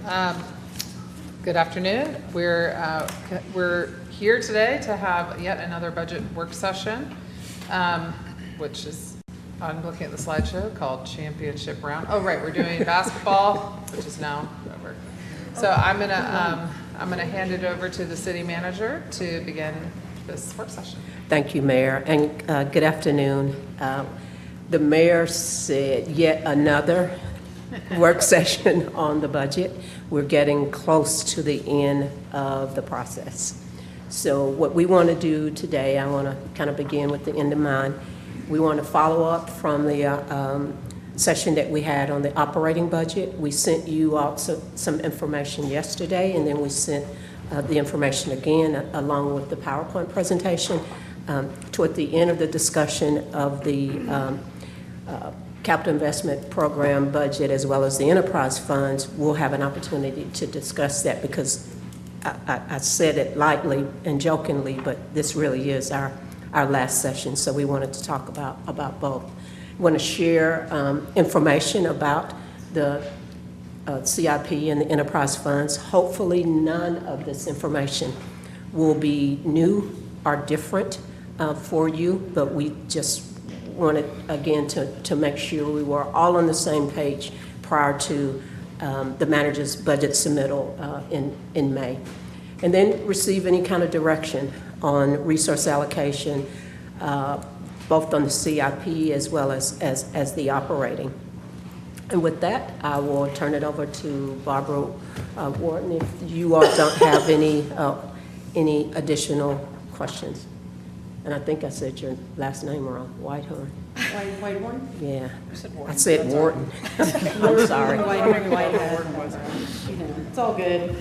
Good afternoon. We're here today to have yet another budget work session, which is, I'm looking at the slideshow called Championship Round. Oh, right, we're doing basketball, which is now over. So I'm gonna hand it over to the city manager to begin this work session. Thank you, Mayor, and good afternoon. The mayor said yet another work session on the budget. We're getting close to the end of the process. So what we want to do today, I want to kind of begin with the end in mind. We want to follow up from the session that we had on the operating budget. We sent you also some information yesterday, and then we sent the information again along with the PowerPoint presentation. Toward the end of the discussion of the capital investment program budget as well as the enterprise funds, we'll have an opportunity to discuss that because I said it lightly and jokingly, but this really is our last session, so we wanted to talk about both. We want to share information about the CIP and the enterprise funds. Hopefully none of this information will be new or different for you, but we just wanted, again, to make sure we were all on the same page prior to the manager's budget submittal in May. And then receive any kind of direction on resource allocation, both on the CIP as well as the operating. And with that, I will turn it over to Barbara Wharton if you all don't have any additional questions. And I think I said your last name wrong, Whitehorn. Whitehorn? Yeah. Wharton. I said Wharton. I'm sorry. It's all good.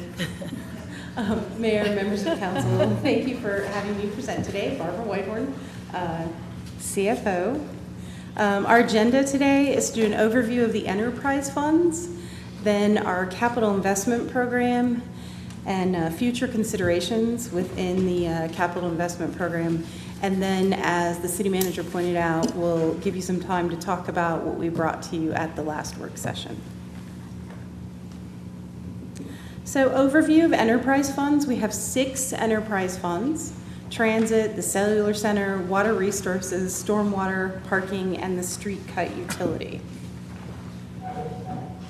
Mayor, members of council, thank you for having me present today. Barbara Whitehorn, CFO. Our agenda today is to do an overview of the enterprise funds, then our capital investment program, and future considerations within the capital investment program. And then, as the city manager pointed out, we'll give you some time to talk about what we brought to you at the last work session. So, overview of enterprise funds. We have 6 enterprise funds: transit, the cellular center, water resources, stormwater, parking, and the street cut utility.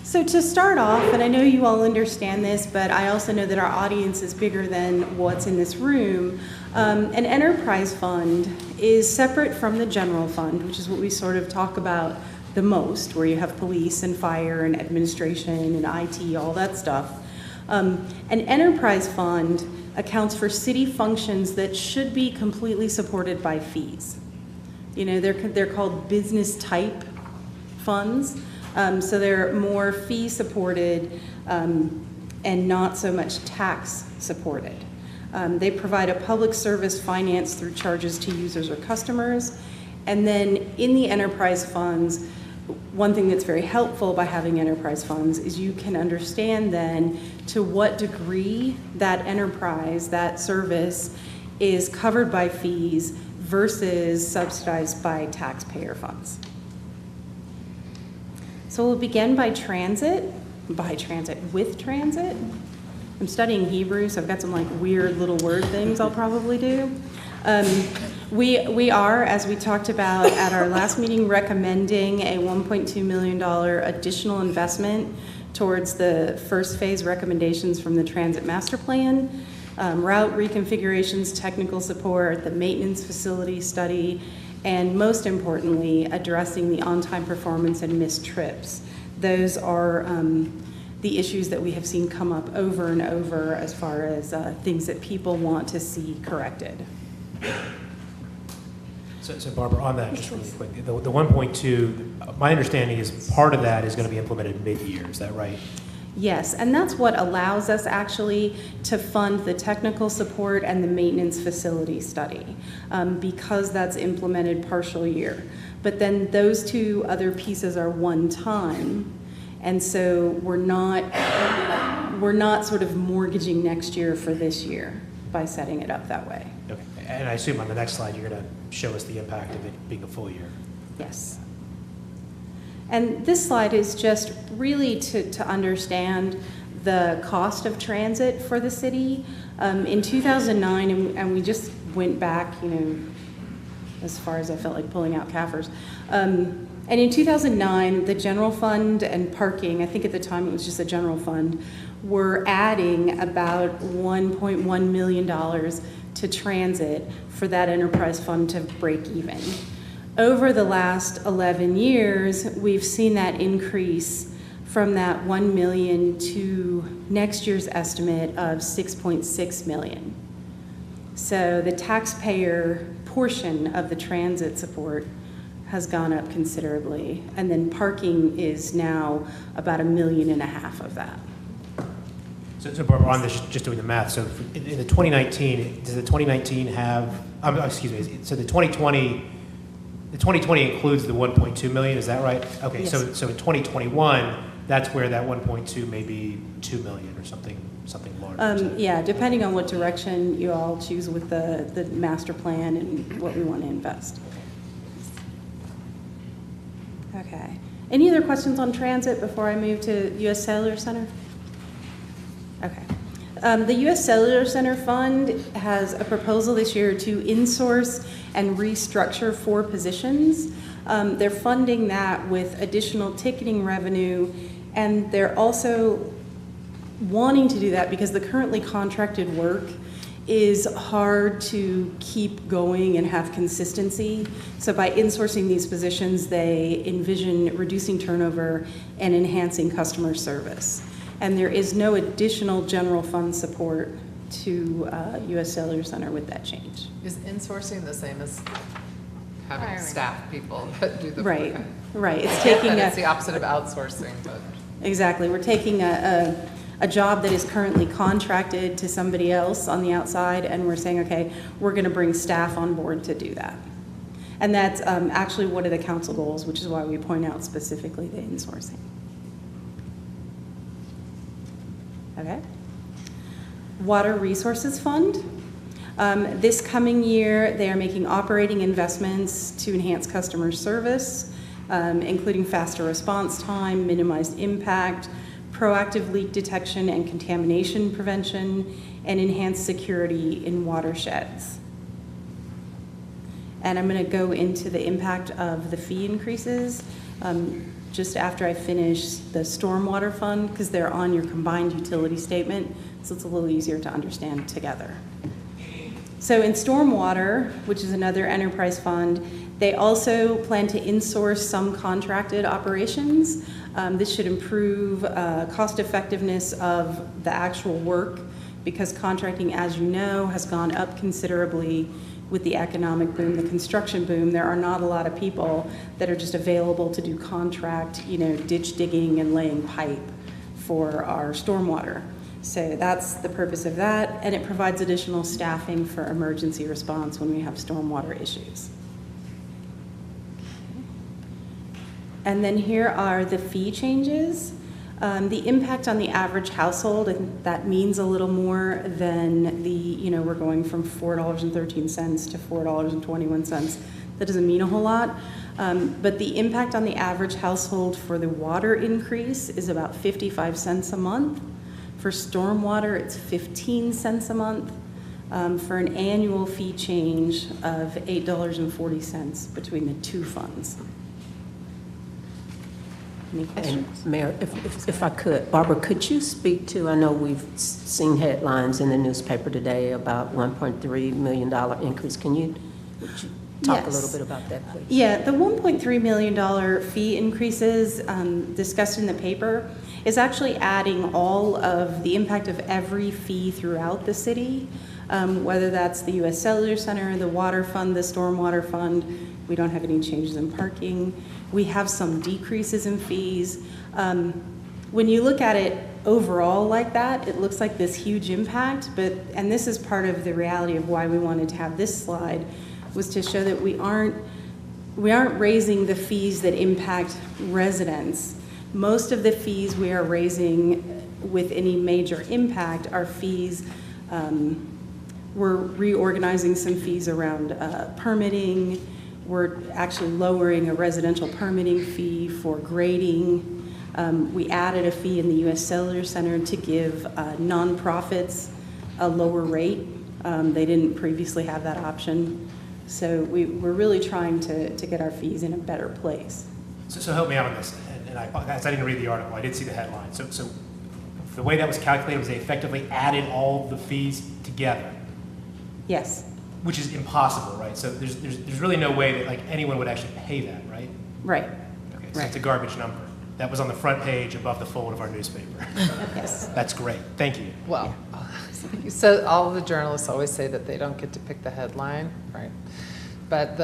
So to start off, and I know you all understand this, but I also know that our audience is bigger than what's in this room. An enterprise fund is separate from the general fund, which is what we sort of talk about the most, where you have police and fire and administration and IT, all that stuff. An enterprise fund accounts for city functions that should be completely supported by fees. You know, they're called business type funds. So they're more fee supported and not so much tax supported. They provide a public service finance through charges to users or customers. And then in the enterprise funds, one thing that's very helpful by having enterprise funds is you can understand then to what degree that enterprise, that service, is covered by fees versus subsidized by taxpayer funds. So we'll begin with transit. I'm studying Hebrew, so I've got some like weird little word things I'll probably do. We are, as we talked about at our last meeting, recommending a $1.2 million additional investment towards the first phase recommendations from the Transit Master Plan, route reconfigurations, technical support, the maintenance facility study, and most importantly, addressing the on-time performance and missed trips. Those are the issues that we have seen come up over and over as far as things that people want to see corrected. So Barbara, on that, just really quick, the 1.2, my understanding is part of that is going to be implemented mid-year, is that right? Yes, and that's what allows us actually to fund the technical support and the maintenance facility study because that's implemented partial year. But then those 2 other pieces are one time, and so we're not sort of mortgaging next year for this year by setting it up that way. Okay, and I assume on the next slide you're going to show us the impact of it being a full year. Yes. And this slide is just really to understand the cost of transit for the city. In 2009, and we just went back, as far as I felt like pulling out CAFRs. And in 2009, the general fund and parking, I think at the time it was just the general fund, were adding about $1.1 million to transit for that enterprise fund to break even. Over the last 11 years, we've seen that increase from that 1 million to next year's estimate of 6.6 million. So the taxpayer portion of the transit support has gone up considerably, and then parking is now about 1.5 million of that. So Barbara, on this, just doing the math, so in the 2019, does the 2019 have, excuse me, so the 2020 includes the 1.2 million, is that right? Okay, Yes. so in 2021, that's where that 1.2 may be 2 million or something larger. Yeah, depending on what direction you all choose with the master plan and what we want to invest. Okay. Any other questions on transit before I move to U.S. Cellular Center? Okay. The U.S. Cellular Center Fund has a proposal this year to insource and restructure 4 positions. They're funding that with additional ticketing revenue, and they're also wanting to do that because the currently contracted work is hard to keep going and have consistency. So by insourcing these positions, they envision reducing turnover and enhancing customer service. And there is no additional general fund support to U.S. Cellular Center with that change. Is insourcing the same as having staff people that do the? Right, okay. right. It's I get taking that it's the opposite of outsourcing, but. Exactly. We're taking a job that is currently contracted to somebody else on the outside, and we're saying, okay, we're going to bring staff on board to do that. And that's actually one of the council goals, which is why we point out specifically the insourcing. Okay. Water Resources Fund. This coming year, they are making operating investments to enhance customer service, including faster response time, minimized impact, proactive leak detection and contamination prevention, and enhanced security in watersheds. And I'm going to go into the impact of the fee increases just after I finish the stormwater fund, because they're on your combined utility statement, so it's a little easier to understand together. So in stormwater, which is another enterprise fund, they also plan to insource some contracted operations. This should improve cost effectiveness of the actual work, because contracting, as you know, has gone up considerably with the economic boom, the construction boom. There are not a lot of people that are just available to do contract, ditch digging and laying pipe for our stormwater. So that's the purpose of that, and it provides additional staffing for emergency response when we have stormwater issues. And then here are the fee changes. The impact on the average household, and that means a little more than we're going from $4.13 to $4.21. That doesn't mean a whole lot. But the impact on the average household for the water increase is about 55 cents a month. For stormwater, it's 15 cents a month, for an annual fee change of $8.40 between the 2 funds. Any questions? And Mayor, if I could, Barbara, could you speak to, I know we've seen headlines in the newspaper today about $1.3 million increase. Would you talk a Yes. little bit about that, please? Yeah, the $1.3 million fee increases discussed in the paper is actually adding all of the impact of every fee throughout the city, whether that's the U.S. Cellular Center, the water fund, the stormwater fund. We don't have any changes in parking. We have some decreases in fees. When you look at it overall like that, it looks like this huge impact, and this is part of the reality of why we wanted to have this slide, was to show that we aren't raising the fees that impact residents. Most of the fees we are raising with any major impact are fees. We're reorganizing some fees around permitting. We're actually lowering a residential permitting fee for grading. We added a fee in the U.S. Cellular Center to give nonprofits a lower rate. They didn't previously have that option. So we're really trying to get our fees in a better place. So help me out on this, and I apologize, I didn't read the article, I did see the headline. So the way that was calculated was they effectively added all the fees together, Yes, which is impossible, right? So there's really no way that like anyone would actually pay that, right? right. Okay, so Right. it's a garbage number. That was on the front page above the fold of our newspaper. Yes. That's great, thank you. Well, so all the journalists always say that they don't get to pick the headline, right? But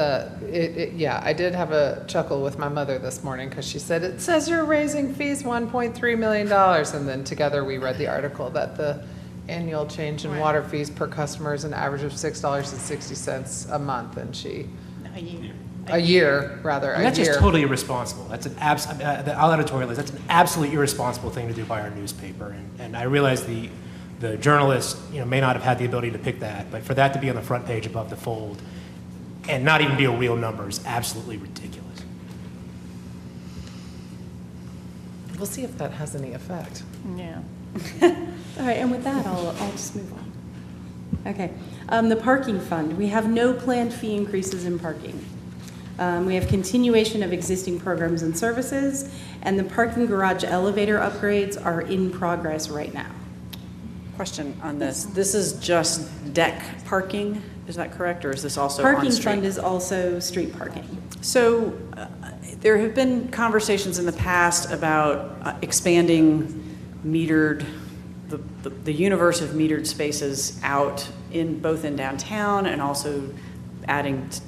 yeah, I did have a chuckle with my mother this morning because she said, it says you're raising fees $1.3 million. And then together we read the article that the annual change in water fees per customer is an average of $6.60 a month. And a year. And that's just totally irresponsible. That's I'll editorialize, that's an absolutely irresponsible thing to do by our newspaper. And I realize the journalist, may not have had the ability to pick that, but for that to be on the front page above the fold and not even be a real number is absolutely ridiculous. We'll see if that has any effect. Yeah. All right, and with that, I'll just move on. Okay, the parking fund. We have no planned fee increases in parking. We have continuation of existing programs and services, and the parking garage elevator upgrades are in progress right now. Question on this. This is just deck parking, is that correct, or is this also Parking on-street? fund is also street parking. So there have been conversations in the past about expanding metered, the universe of metered spaces out both in downtown and also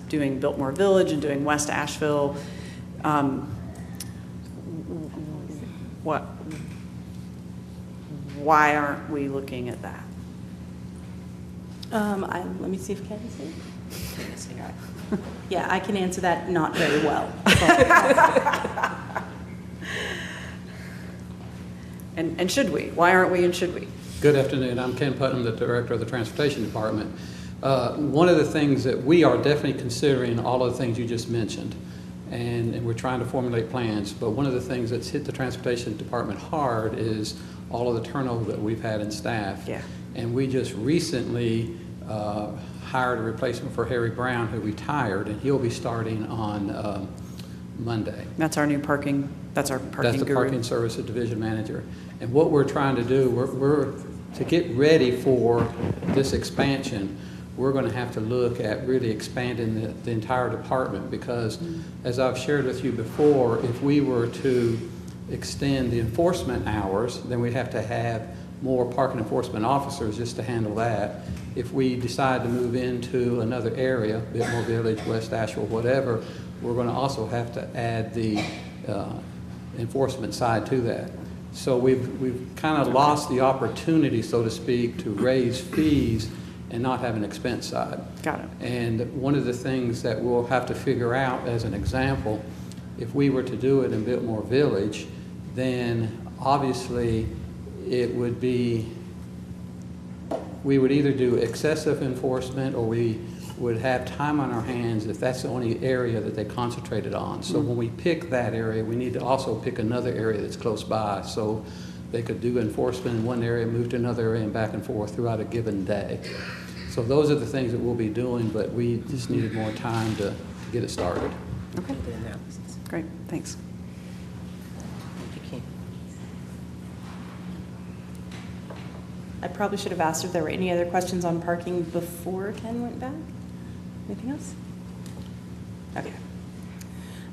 doing Biltmore Village and doing West Asheville. Why aren't we looking at that? Let me see if Ken is here. Yeah, I can answer that not very well. And should we? Why aren't we and should we? Good afternoon. I'm Ken Putnam, the Director of the Transportation Department. One of the things that we are definitely considering, all of the things you just mentioned, and we're trying to formulate plans, but one of the things that's hit the Transportation Department hard is all of the turnover that we've had in staff. Yeah. And we just recently hired a replacement for Harry Brown, who retired, and he'll be starting on Monday. That's our new parking, that's our parking That's the guru. Parking Services Division Manager. And what we're trying to do, we're to get ready for this expansion, we're going to have to look at really expanding the entire department, because as I've shared with you before, if we were to extend the enforcement hours, then we'd have to have more parking enforcement officers just to handle that. If we decide to move into another area, Biltmore Village, West Asheville, whatever, we're going to also have to add the enforcement side to that. So we've kind of lost the opportunity, so to speak, to raise fees and not have an expense side. Got it. And one of the things that we'll have to figure out, as an example, if we were to do it in Biltmore Village, then obviously it would be, we would either do excessive enforcement or we would have time on our hands if that's the only area that they concentrated on. So when we pick that area, we need to also pick another area that's close by, so they could do enforcement in one area, move to another area, and back and forth throughout a given day. So those are the things that we'll be doing, but we just needed more time to get it started. Okay, great, thanks. I probably should have asked if there were any other questions on parking before Ken went back. Anything else? Okay.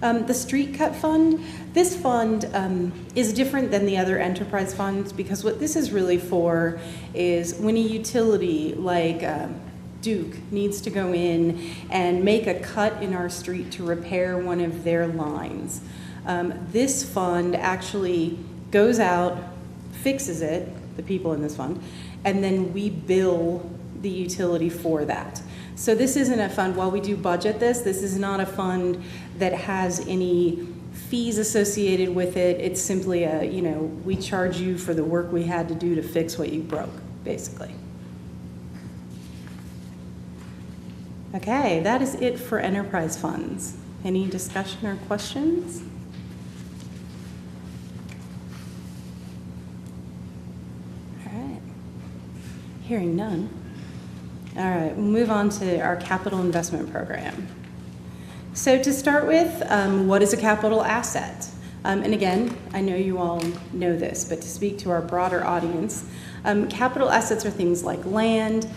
The street cut fund, this fund is different than the other enterprise funds, because what this is really for is when a utility like Duke needs to go in and make a cut in our street to repair one of their lines. This fund actually goes out, fixes it, the people in this fund, and then we bill the utility for that. So this isn't a fund, while we do budget this is not a fund that has any fees associated with it. It's simply we charge you for the work we had to do to fix what you broke, basically. Okay, that is it for enterprise funds. Any discussion or questions? Hearing none. All right, we'll move on to our capital investment program. So to start with, what is a capital asset? And again, I know you all know this, but to speak to our broader audience, capital assets are things like land,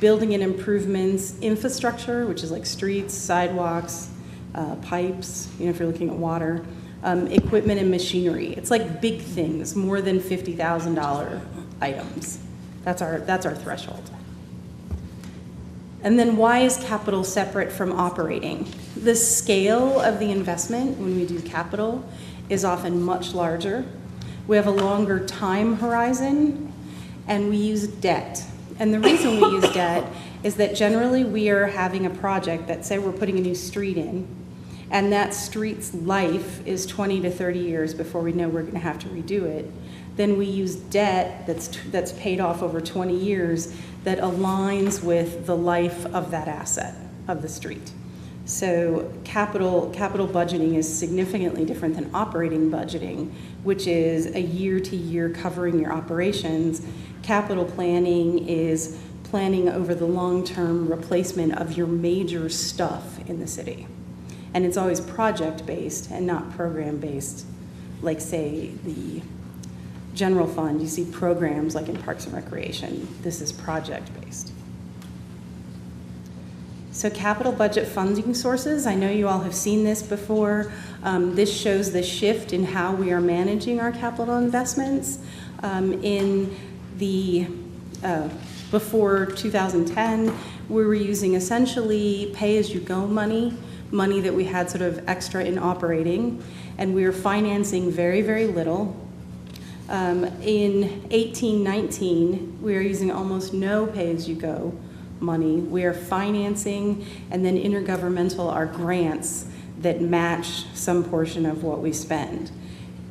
building and improvements, infrastructure, which is like streets, sidewalks, pipes, if you're looking at water, equipment and machinery. It's like big things, more than $50,000 items. That's our threshold. And then why is capital separate from operating? The scale of the investment when we do capital is often much larger. We have a longer time horizon, and we use debt. And the reason we use debt is that generally we are having a project that, say we're putting a new street in, and that street's life is 20 to 30 years before we know we're going to have to redo it. Then we use debt that's paid off over 20 years that aligns with the life of that asset, of the street. So capital budgeting is significantly different than operating budgeting, which is a year to year covering your operations. Capital planning is planning over the long-term replacement of your major stuff in the city. And it's always project-based and not program-based, like say the general fund, you see programs like in Parks and Recreation. This is project-based. So capital budget funding sources, I know you all have seen this before. This shows the shift in how we are managing our capital investments. In the before 2010, we were using essentially pay-as-you-go money that we had sort of extra in operating, and we were financing very, very little. In 18-19, we are using almost no pay-as-you-go money. We are financing, and then intergovernmental are grants that match some portion of what we spend.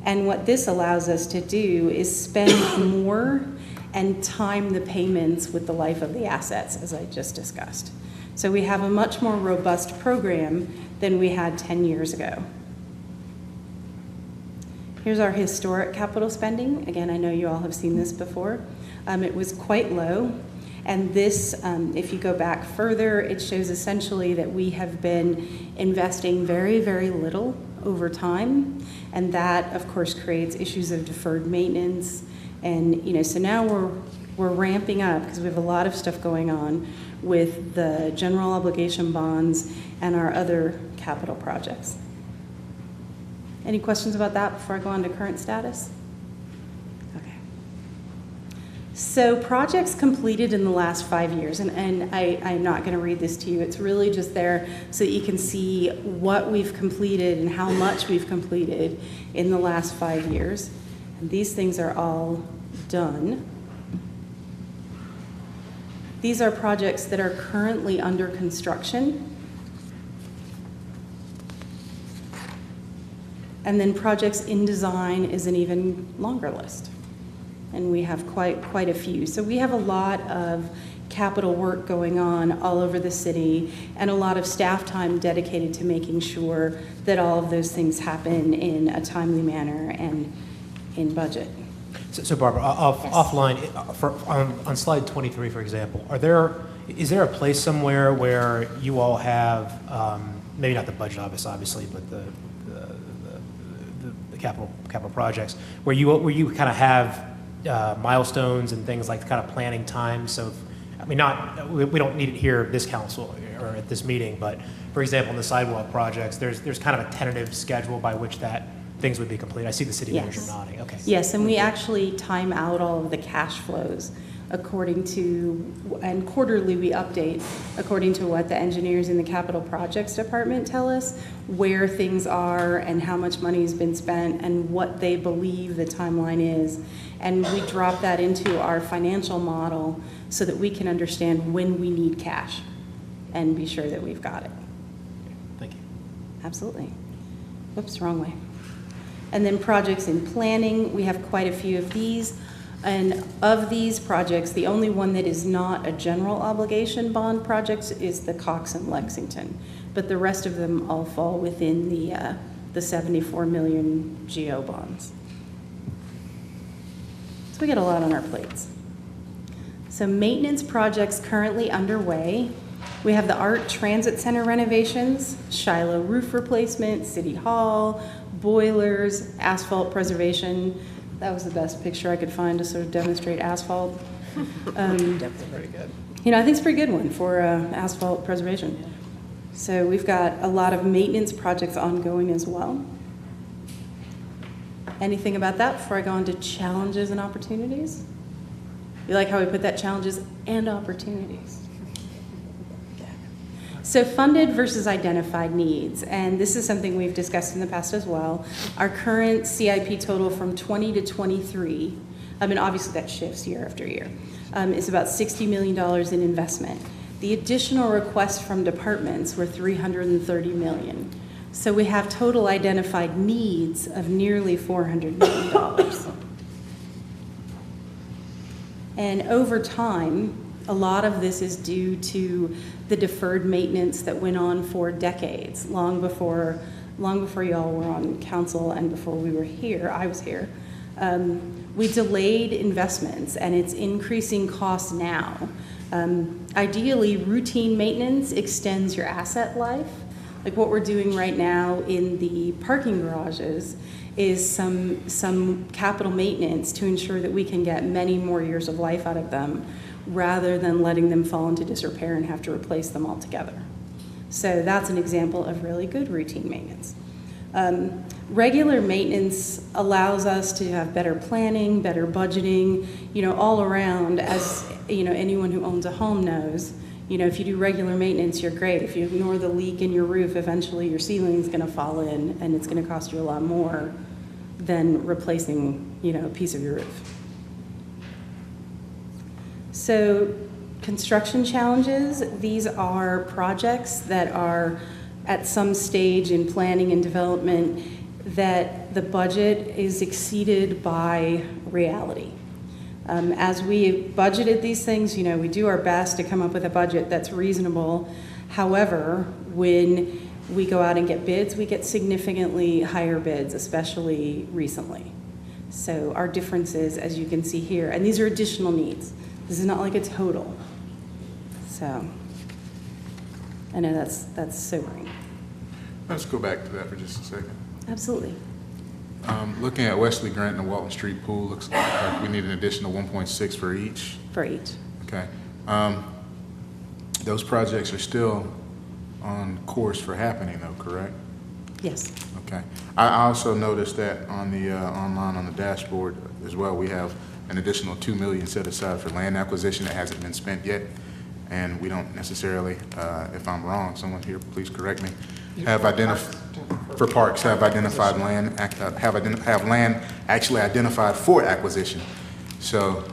And what this allows us to do is spend more and time the payments with the life of the assets, as I just discussed. So we have a much more robust program than we had 10 years ago. Here's our historic capital spending. Again, I know you all have seen this before. It was quite low. And this, if you go back further, it shows essentially that we have been investing very, very little over time. And that, of course, creates issues of deferred maintenance. And, so now we're ramping up because we have a lot of stuff going on with the general obligation bonds and our other capital projects. Any questions about that before I go on to current status? Okay. So projects completed in the last 5 years, and I'm not going to read this to you. It's really just there so that you can see what we've completed and how much we've completed in the last 5 years. And these things are all done. These are projects that are currently under construction. And then projects in design is an even longer list. And we have quite a few. So we have a lot of capital work going on all over the city and a lot of staff time dedicated to making sure that all of those things happen in a timely manner and in budget. So Barbara, offline, on slide 23, for example, is there a place somewhere where you all have, maybe not the budget obviously, but the capital projects, where you kind of have milestones and things like kind of planning time? So, we don't need it here at this council or at this meeting, but for example, in the sidewalk projects, there's kind of a tentative schedule by which that things would be complete. I see the city manager nodding. Okay. Yes, and we actually time out all of the cash flows according to, and quarterly we update according to what the engineers in the capital projects department tell us, where things are and how much money has been spent and what they believe the timeline is. And we drop that into our financial model so that we can understand when we need cash and be sure that we've got it. Thank you. Absolutely. Whoops, wrong way. And then projects in planning, we have quite a few of these. And of these projects, the only one that is not a general obligation bond project is the Cox and Lexington. But the rest of them all fall within the 74 million GO bonds. So we get a lot on our plates. So maintenance projects currently underway. We have the Art Transit Center renovations, Shiloh roof replacement, City Hall, boilers, asphalt preservation. That was the best picture I could find to sort of demonstrate asphalt. Pretty good. You know, I think it's a pretty good one for asphalt preservation. So we've got a lot of maintenance projects ongoing as well. Anything about that before I go on to challenges and opportunities? You like how we put that, challenges and opportunities? So funded versus identified needs, and this is something we've discussed in the past as well. Our current CIP total from 20 to 23, I mean, obviously that shifts year after year, is about $60 million in investment. The additional requests from departments were $330 million. So we have total identified needs of nearly $400 million. And over time, a lot of this is due to the deferred maintenance that went on for decades, long before y'all were on council and before we were here, I was here. We delayed investments, and it's increasing costs now. Ideally, routine maintenance extends your asset life. Like what we're doing right now in the parking garages is some capital maintenance to ensure that we can get many more years of life out of them, rather than letting them fall into disrepair and have to replace them altogether. So that's an example of really good routine maintenance. Regular maintenance allows us to have better planning, better budgeting, you know, all around. As you know, anyone who owns a home knows, you know, if you do regular maintenance, you're great. If you ignore the leak in your roof, eventually your ceiling's gonna fall in, and it's gonna cost you a lot more than replacing, you know, a piece of your roof. So construction challenges, these are projects that are at some stage in planning and development that the budget is exceeded by reality. As we budgeted these things, you know, we do our best to come up with a budget that's reasonable. However, when we go out and get bids, we get significantly higher bids, especially recently. So our differences, as you can see here, and these are additional needs. This is not like a total. So I know that's sobering. Let's go back to that for just a second. Absolutely. Looking at Wesley Grant and the Walton Street Pool, looks like we need an additional 1.6 for each. For each. Okay. Those projects are still on course for happening though, correct? Yes. Okay. I also noticed that on the online on the dashboard as well, we have an additional $2 million set aside for land acquisition that hasn't been spent yet. And we don't necessarily, if I'm wrong, someone here, please correct me, have identified land, have land actually identified for acquisition. So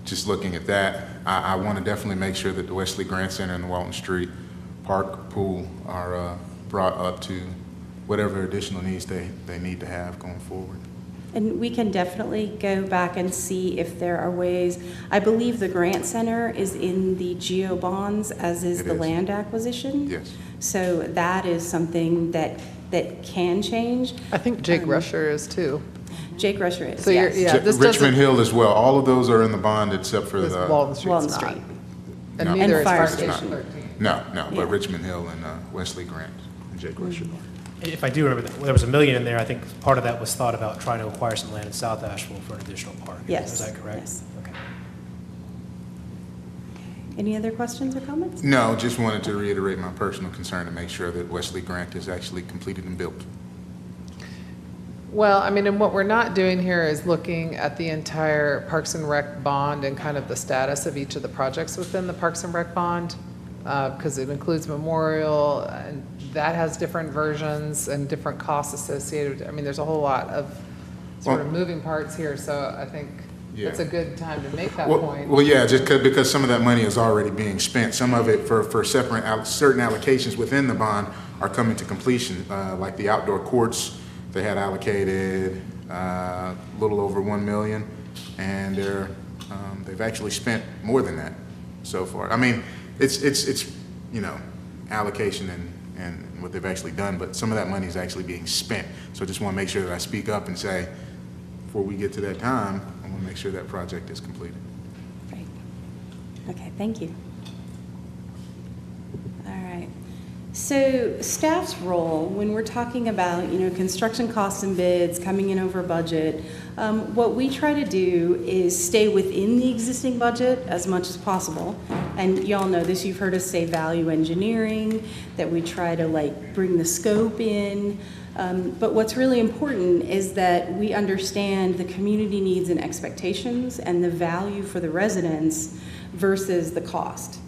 just looking at that, I want to definitely make sure that the Wesley Grant Center and the Walton Street Park Pool are brought up to whatever additional needs they need to have going forward. And we can definitely go back and see if there are ways. I believe the Grant Center is in the GEO bonds, as is the land acquisition. Yes. So that is something that can change. I think Jake Rusher is too. Jake Rusher is, So yes. yeah, this Richmond doesn't, Hill as well. All of those are in the bond except for this the. Walton Street's Walton not. Street. And No. neither And is Fire Park Station. Station 13. No, Yeah. but Richmond Hill and Wesley Grant and Jake Rusher. If I do remember, there was $1 million in there. I think part of that was thought about trying to acquire some land in South Asheville for an additional park. Yes. Is that correct? Yes. Okay. Any other questions or comments? No, just wanted to reiterate my personal concern to make sure that Wesley Grant is actually completed and built. Well, I mean, and what we're not doing here is looking at the entire Parks and Rec bond and kind of the status of each of the projects within the Parks and Rec bond, because it includes memorial, and that has different versions and different costs associated. I mean, there's a whole lot of sort of Well- moving parts here, so I think Yeah. it's a good time to make that Well, point. well, yeah, just because some of that money is already being spent. Some of it for separate, certain allocations within the bond are coming to completion, like the outdoor courts. They had allocated a little over $1 million, and they've actually spent more than that so far. I mean, it's you know, allocation and what they've actually done, but some of that money is actually being spent. So I just want to make sure that I speak up and say, before we get to that time, I want to make sure that project is completed. Great. Okay, thank you. All right. So staff's role, when we're talking about, construction costs and bids coming in over budget, what we try to do is stay within the existing budget as much as possible. And y'all know this, you've heard us say value engineering, that we try to bring the scope in. But what's really important is that we understand the community needs and expectations and the value for the residents versus the cost.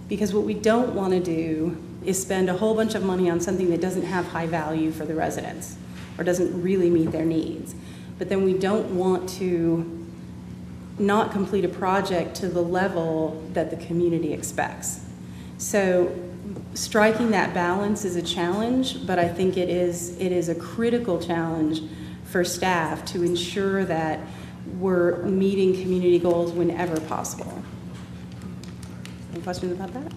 Because what we don't want to do is spend a whole bunch of money on something that doesn't have high value for the residents or doesn't really meet their needs. But then we don't want to not complete a project to the level that the community expects. So striking that balance is a challenge, but I think it is a critical challenge for staff to ensure that we're meeting community goals whenever possible. Any questions about that?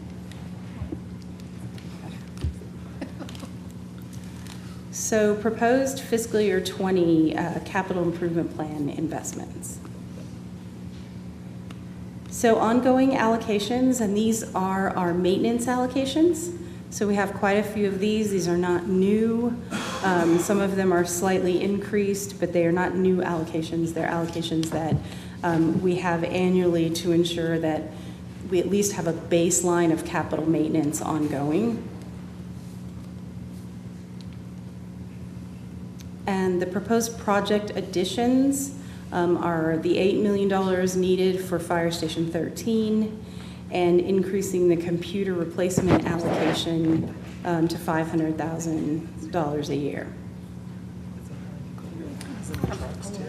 So proposed fiscal year 20 capital improvement plan investments. So ongoing allocations, and these are our maintenance allocations. So we have quite a few of these. These are not new. Some of them are slightly increased, but they are not new allocations. They're allocations that we have annually to ensure that we at least have a baseline of capital maintenance ongoing. And the proposed project additions are the $8 million needed for Fire Station 13 and increasing the computer replacement allocation to $500,000 a year.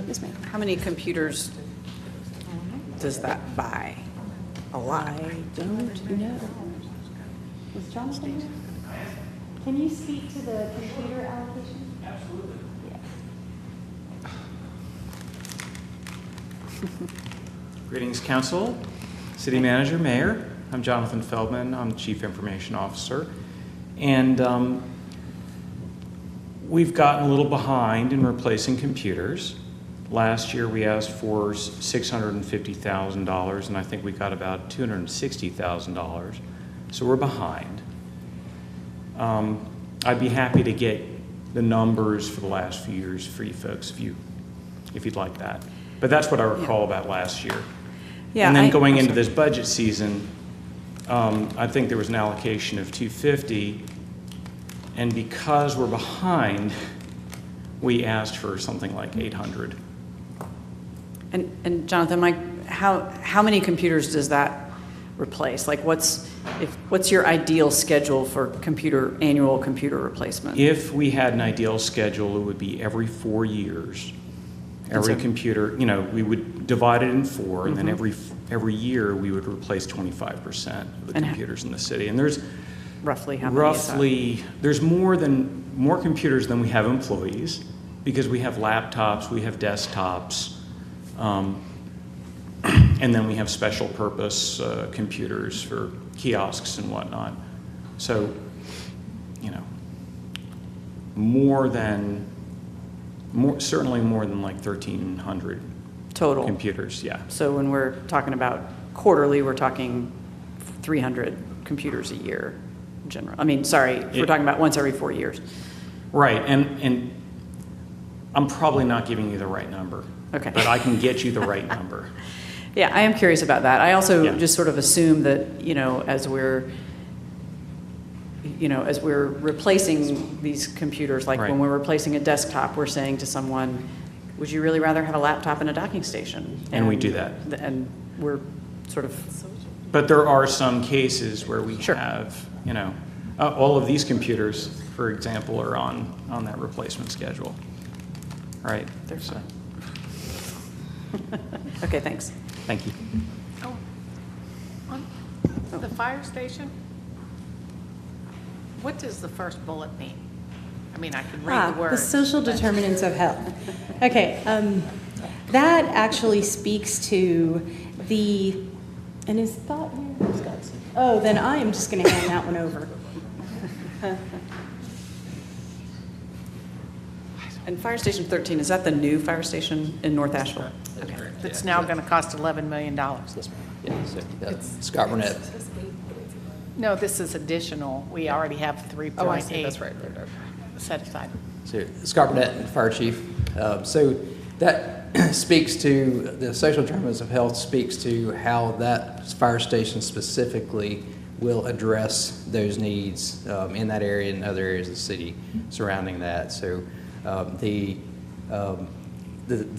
Yes, ma'am. How many computers does that buy? A lot. I don't know. Was Jonathan there? Can you speak to the computer allocation? Greetings, Council, City Manager, Mayor. I'm Jonathan Feldman. I'm Chief Information Officer. And we've gotten a little behind in replacing computers. Last year, we asked for $650,000, and I think we got about $260,000. So we're behind. I'd be happy to get the numbers for the last few years for you folks if you'd like that. But that's what I recall about last year. Yeah, and then going into this budget season, I think there was an allocation of $250, and because we're behind, we asked for something like $800. And Jonathan, how many computers does that replace? Like, what's your ideal schedule for annual computer replacement? If we had an ideal schedule, it would be every 4 years. Every computer, we would divide it in 4, and then every year we would replace 25% of the computers in the city. And there's roughly how many is that? There's more computers than we have employees, because we have laptops, we have desktops, and then we have special purpose computers for kiosks and whatnot. So, certainly more than like 1,300 total computers, yeah. So when we're talking about quarterly, we're talking 300 computers a year in general. We're talking about once every 4 years. Right, and I'm probably not giving you the right number. Okay. But I can get you the right number. Yeah, I am curious about that. I also Yeah. just sort of assume that, as we're replacing these computers, like Right. when we're replacing a desktop, we're saying to someone, would you really rather have a laptop and a docking station? And we do that. And we're sort of, But there are some cases where we Sure. have, all of these computers, for example, are on that replacement schedule. Right? They're So, okay, thanks. thank you. On the fire station, what does the first bullet mean? I can read the The words. social determinants of health. Okay, that actually speaks to and is thought here? Oh, then I am just gonna hand that one over. And Fire Station 13, is that the new fire station in North Asheville? Okay. It's now going to cost $11 million. Yes, ma'am. Yeah, so, Scott Burnett. No, this is additional. We already have Oh, I see, that's 3.8 right. set aside. So Scott Burnett, Fire Chief. So that speaks to, the social determinants of health speaks to how that fire station specifically will address those needs in that area and other areas of the city surrounding that. So the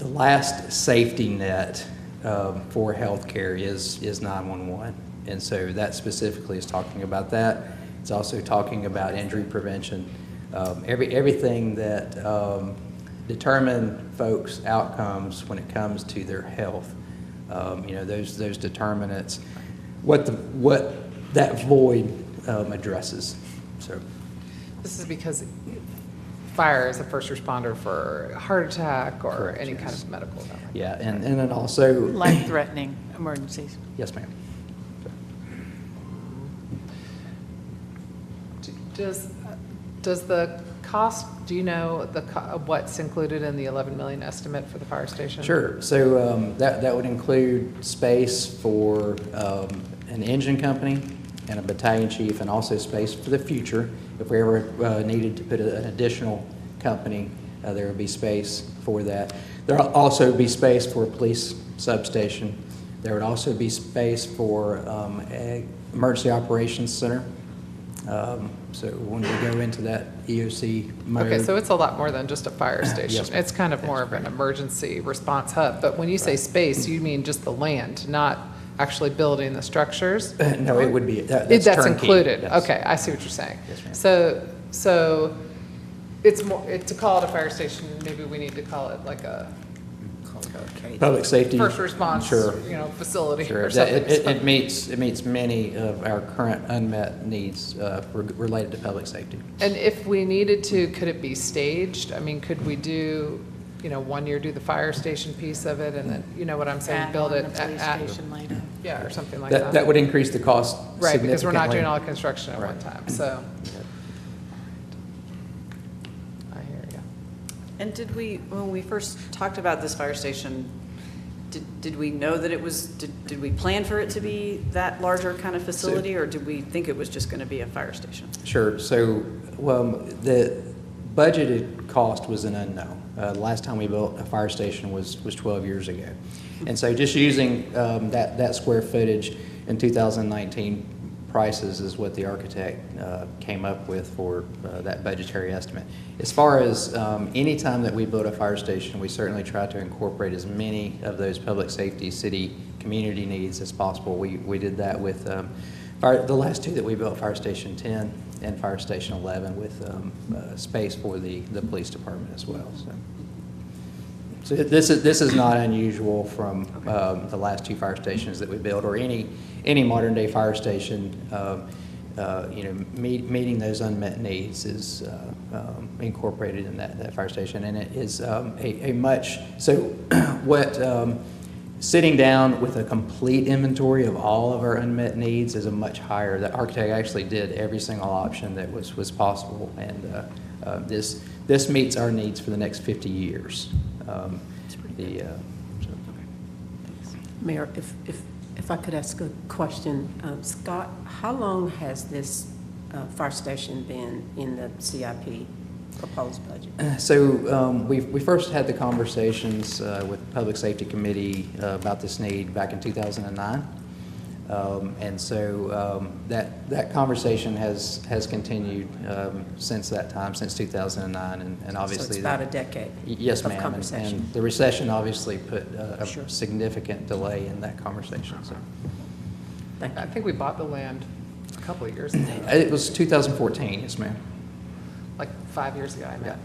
last safety net for healthcare is 911. And so that specifically is talking about that. It's also talking about injury prevention. Everything that determine folks' outcomes when it comes to their health. Those determinants, what that void addresses. So, This is because fire is a first responder for a heart attack or Correct, any yes. kind of medical event. yeah, and then also. Life-threatening emergencies. Yes, ma'am. Does the cost, do you know what's included in the 11 million estimate for the fire station? Sure. So that would include space for an engine company and a battalion chief, and also space for the future. If we ever needed to put an additional company, there would be space for that. There will also be space for a police substation. There would also be space for an emergency operations center. So when we go into that EOC mode. Okay, so it's a lot more than just a fire station. Yes, ma'am. It's kind of more of an emergency response hub. But when you say space, you mean just the land, not actually building the structures? No, it would be, That's turnkey, included. yes. Okay, I see what you're saying. Yes, ma'am. So it's more, to call it a fire station, maybe we need to call it like a Public safety. first response, Sure. facility Sure. or something. It meets many of our current unmet needs related to public safety. And if we needed to, could it be staged? I mean, could we do, 1 year do the fire station piece of it and then, you know what I'm saying, Add build on it the police at, station later. yeah, or something like that? That would increase the cost significantly. Right, because we're not doing all the construction at one Right. time, so. I hear you. And when we first talked about this fire station, did we know that it was, did we plan for it to be that larger kind of facility, or did we think it was just going to be a fire station? Sure. So, the budgeted cost was an unknown. The last time we built a fire station was 12 years ago. And so just using that square footage in 2019 prices is what the architect came up with for that budgetary estimate. As far as any time that we build a fire station, we certainly try to incorporate as many of those public safety city community needs as possible. We did that with the last two that we built, Fire Station 10 and Fire Station 11, with space for the police department as well. So this is not unusual from the last two fire stations that we built, or any modern day fire station. Meeting those unmet needs is incorporated in that fire station, and it is sitting down with a complete inventory of all of our unmet needs is a much higher. The architect actually did every single option that was possible, and this meets our needs for the next 50 years. Mayor, if I could ask a question. Scott, how long has this fire station been in the CIP proposed budget? So we first had the conversations with the Public Safety Committee about this need back in 2009. And so that conversation has continued since that time, since 2009, and obviously. So it's about a decade. Yes, of ma'am. conversation. And the recession obviously put a Sure. significant delay in that conversation. So Thank you. I think we bought the land a couple of years ago, it was 2014, yes, ma'am. like 5 years ago, I meant.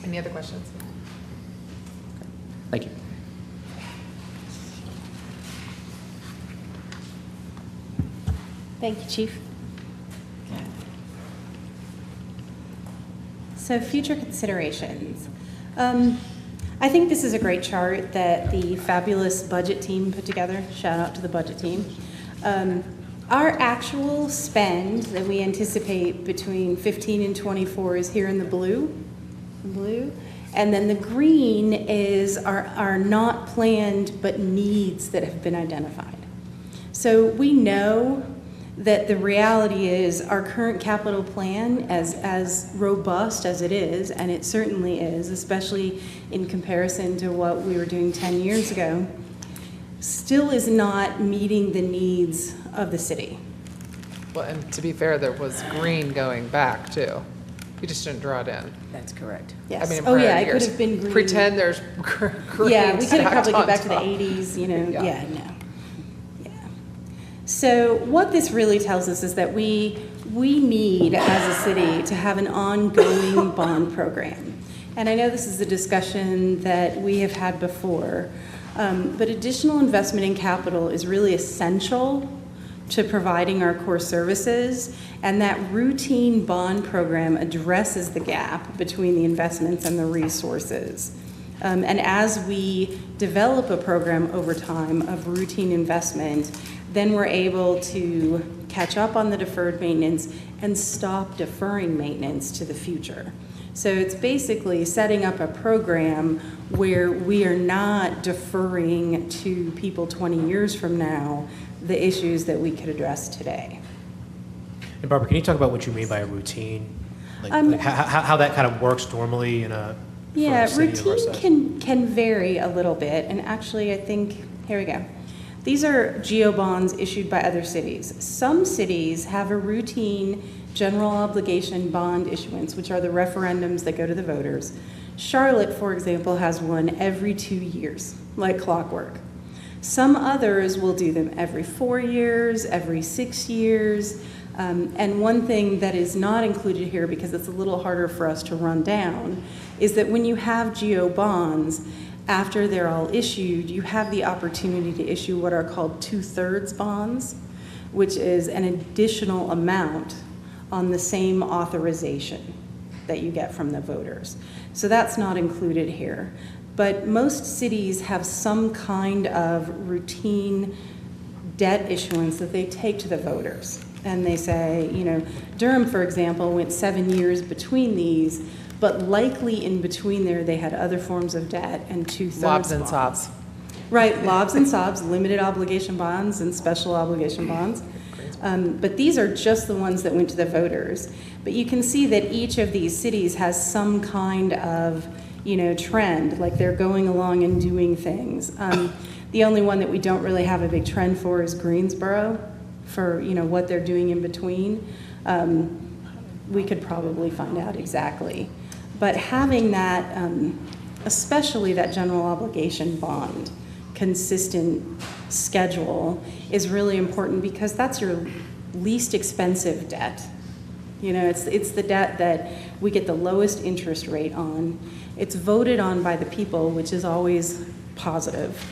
Any other questions? Thank you. Thank you, Chief. So future considerations. I think this is a great chart that the fabulous budget team put together. Shout out to the budget team. Our actual spend that we anticipate between 15 and 24 is here in the blue. And then the green is our not planned but needs that have been identified. So we know that the reality is our current capital plan, as robust as it is, and it certainly is, especially in comparison to what we were doing 10 years ago, still is not meeting the needs of the city. Well, and to be fair, there was green going back too. You just didn't draw it in. That's correct. Yes. I mean, in Oh, yeah, prior it could years. have been green. Pretend there's green Yeah, we could have probably stacked go on back to the top. 80s, you know, Yeah. yeah, no. Yeah. So what this really tells us is that we need, as a city, to have an ongoing bond program. And I know this is a discussion that we have had before, but additional investment in capital is really essential to providing our core services, and that routine bond program addresses the gap between the investments and the resources. And as we develop a program over time of routine investment, then we're able to catch up on the deferred maintenance and stop deferring maintenance to the future. So it's basically setting up a program where we are not deferring to people 20 years from now the issues that we could address today. And Barbara, can you talk about what you mean by a routine? Like how that kind of works normally in a for Yeah, a city of our routine size? can vary a little bit, and actually I think, here we go. These are GEO bonds issued by other cities. Some cities have a routine general obligation bond issuance, which are the referendums that go to the voters. Charlotte, for example, has one every 2 years, like clockwork. Some others will do them every 4 years, every 6 years. And one thing that is not included here, because it's a little harder for us to run down, is that when you have GEO bonds, after they're all issued, you have the opportunity to issue what are called 2/3 bonds, which is an additional amount on the same authorization that you get from the voters. So that's not included here. But most cities have some kind of routine debt issuance that they take to the voters. And they say, you know, Durham, for example, went 7 years between these, but likely in between there, they had other forms of debt and 2/3 Lobs and bonds. sobs. Right, lobs and sobs, limited obligation bonds and special obligation bonds. But these are just the ones that went to the voters. But you can see that each of these cities has some kind of, you know, trend, like they're going along and doing things. The only one that we don't really have a big trend for is Greensboro, for, you know, what they're doing in between. We could probably find out exactly. But having that, especially that general obligation bond, consistent schedule is really important because that's your least expensive debt. You know, it's the debt that we get the lowest interest rate on. It's voted on by the people, which is always positive.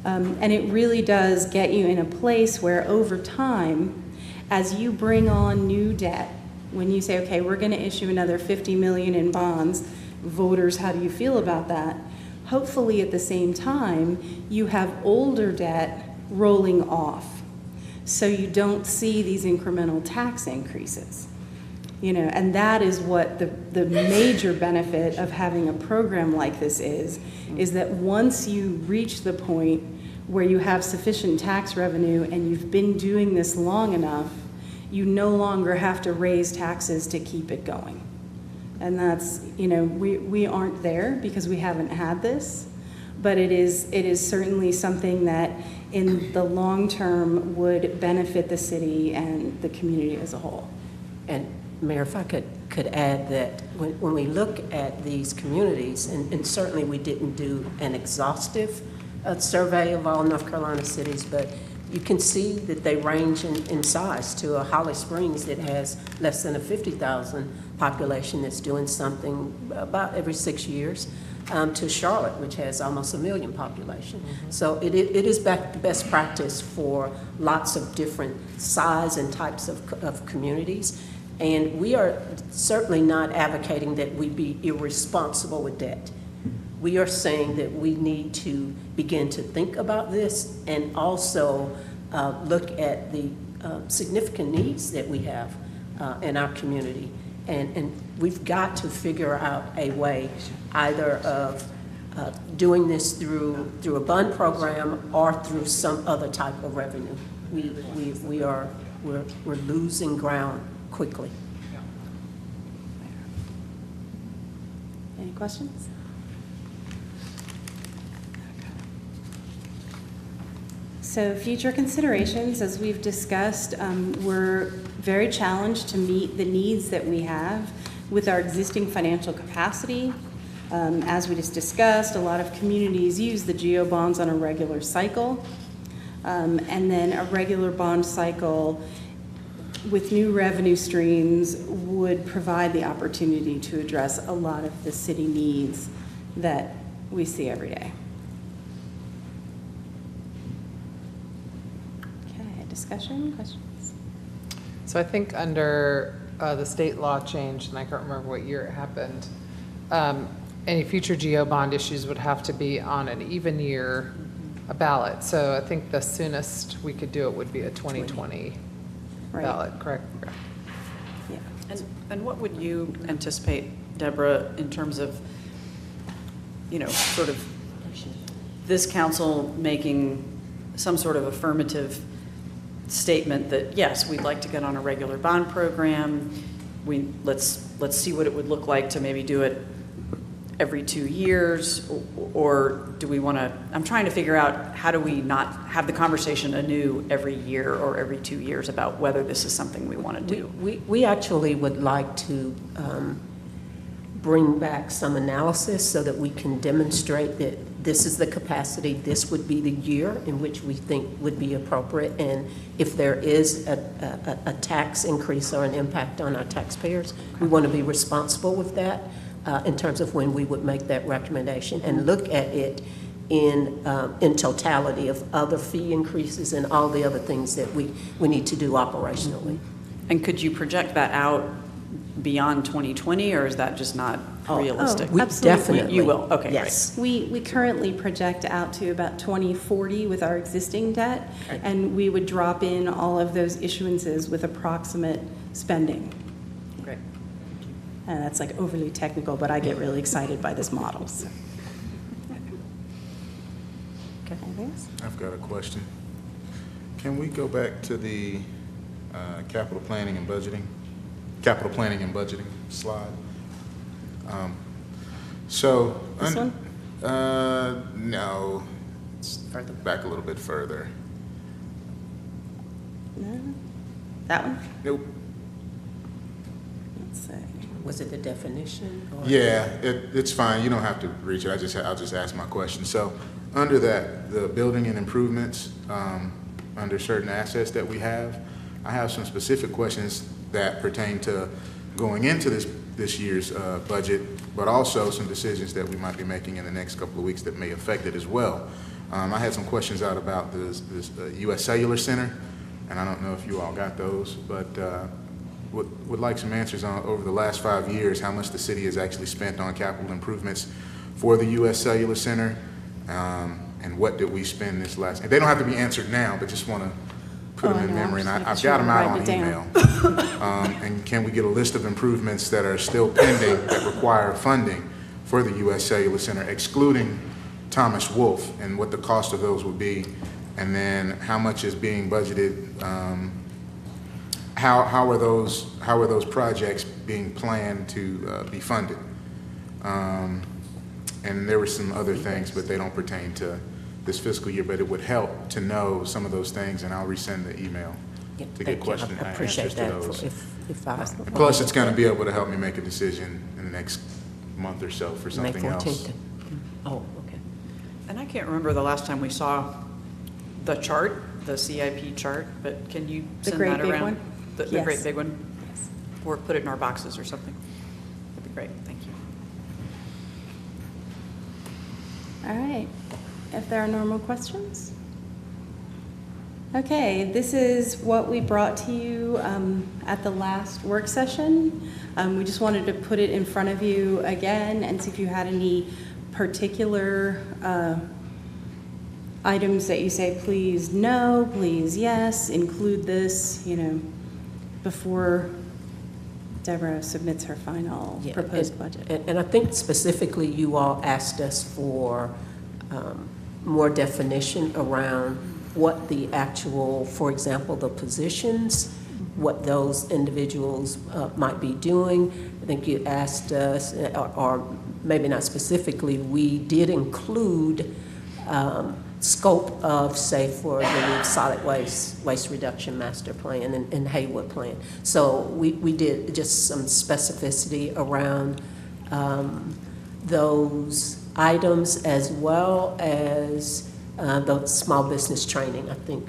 And it really does get you in a place where over time, as you bring on new debt, when you say, okay, we're going to issue another 50 million in bonds, voters, how do you feel about that? Hopefully at the same time, you have older debt rolling off, so you don't see these incremental tax increases. You know, and that is what the major benefit of having a program like this is that once you reach the point where you have sufficient tax revenue and you've been doing this long enough, you no longer have to raise taxes to keep it going. And that's, you know, we aren't there because we haven't had this, but it is certainly something that in the long term would benefit the city and the community as a whole. And Mayor, if I could add that when we look at these communities, and certainly we didn't do an exhaustive survey of all North Carolina cities, but you can see that they range in size to a Holly Springs that has less than a 50,000 population that's doing something about every 6 years, to Charlotte, which has almost 1 million population. Mm-hmm. So it is best practice for lots of different size and types of communities. And we are certainly not advocating that we be irresponsible with debt. We are saying that we need to begin to think about this and also look at the significant needs that we have in our community. And we've got to figure out a way either of doing this through a bond program or through some other type of revenue. We're losing ground quickly. Any questions? So future considerations, as we've discussed, we're very challenged to meet the needs that we have with our existing financial capacity. As we just discussed, a lot of communities use the GO bonds on a regular cycle. And then a regular bond cycle with new revenue streams would provide the opportunity to address a lot of the city needs that we see every day. Okay, discussion, questions? So I think under the state law change, and I can't remember what year it happened, any future GO bond issues would have to be on an even year ballot. So I think the soonest we could do it would be a 2020 Right. ballot, correct? Yeah. And what would you anticipate, Deborah, in terms of, sort of this council making some sort of affirmative statement that, yes, we'd like to get on a regular bond program. Let's see what it would look like to maybe do it every 2 years, or do we want to, I'm trying to figure out how do we not have the conversation anew every year or every 2 years about whether this is something we want to do. We actually would like to bring back some analysis so that we can demonstrate that this is the capacity, this would be the year in which we think would be appropriate, and if there is a tax increase or an impact on our taxpayers, we want to be responsible with that in terms of when we would make that recommendation, and look at it in totality of other fee increases and all the other things that we need to do operationally. And could you project that out beyond 2020, or is that just not realistic? Oh, absolutely. Definitely. You will, okay, yes. We currently project out to about 2040 with our existing debt, and we would drop in all of those issuances with approximate spending. Great. And that's like overly technical, but I get really excited by this model. So. Okay. Anything else? I've got a question. Can we go back to the capital planning and budgeting slide? This one? No, it's Further. back a little bit further. No? That one? Nope. Let's see. Was it the definition? Or? Yeah, it's fine. You don't have to reach it. I'll just ask my question. So under that, the building and improvements, under certain assets that we have, I have some specific questions that pertain to going into this year's budget, but also some decisions that we might be making in the next couple of weeks that may affect it as well. I had some questions out about this U.S. Cellular Center, and I don't know if you all got those, but would like some answers on, over the last 5 years, how much the city has actually spent on capital improvements for the U.S. Cellular Center, and what did we spend this last, and they don't have to be answered now, but just want to put them in memory, and I've got them out on email. And can we get a list of improvements that are still pending that require funding for the U.S. Cellular Center, excluding Thomas Wolfe, and what the cost of those would be, and then how much is being budgeted, how are those projects being planned to be funded? And there were some other things, but they don't pertain to this fiscal year, but it would help to know some of those things, and I'll resend the email Yeah, to thank get you. question I appreciate answers to that. those. If I Plus, it's going to be able to help me make a decision in the next month or so for May something else. 14th. Oh, okay. And I can't remember the last time we saw the chart, the CIP chart, but can you The send great that big around? one? The Yes. great big one? Yes. Or put it in our boxes or something? That'd be great, thank you. All right. If there are no more questions? Okay, this is what we brought to you at the last work session. We just wanted to put it in front of you again and see if you had any particular items that you say, please no, please yes, include this, before Deborah submits her final Yeah, proposed budget. And I think specifically you all asked us for more definition around what the actual, for example, the positions, what those individuals might be doing. I think you asked us, or maybe not specifically, we did include scope of, say, for the new solid waste reduction master plan and Haywood plan. So we did just some specificity around those items, as well as the small business training. I think,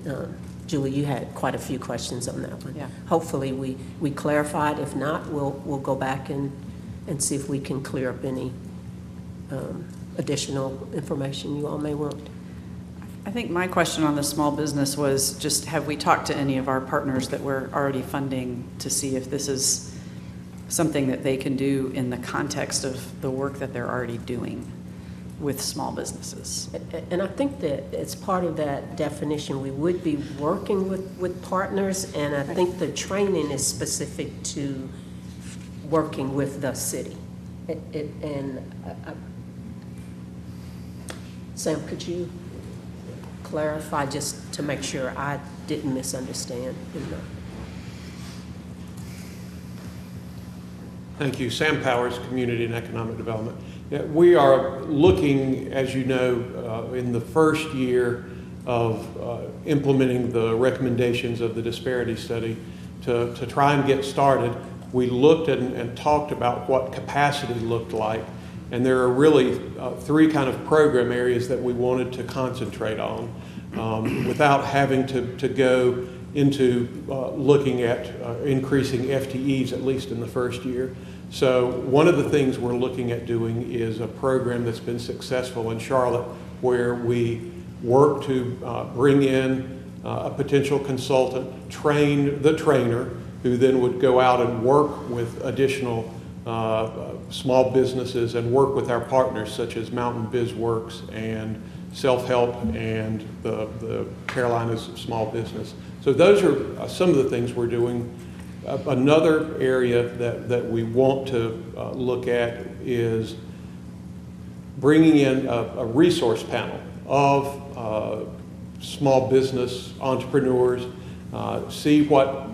Julie, you had quite a few questions on that one. Yeah. Hopefully we clarified. If not, we'll go back and see if we can clear up any additional information you all may want. I think my question on the small business was just, have we talked to any of our partners that we're already funding to see if this is something that they can do in the context of the work that they're already doing with small businesses? And I think that as part of that definition, we would be working with partners, and I think the training is specific to working with the city. Sam, could you clarify just to make sure I didn't misunderstand? Thank you. Sam Powers, Community and Economic Development. Yeah, we are looking, as you know, in the first year of implementing the recommendations of the disparity study to try and get started. We looked at and talked about what capacity looked like, and there are really three kind of program areas that we wanted to concentrate on without having to go into looking at increasing FTEs, at least in the first year. So one of the things we're looking at doing is a program that's been successful in Charlotte, where we work to bring in a potential consultant, train the trainer, who then would go out and work with additional small businesses and work with our partners such as Mountain Biz Works and Self-Help and the Carolinas Small Business. So those are some of the things we're doing. Another area that we want to look at is bringing in a resource panel of small business entrepreneurs, see what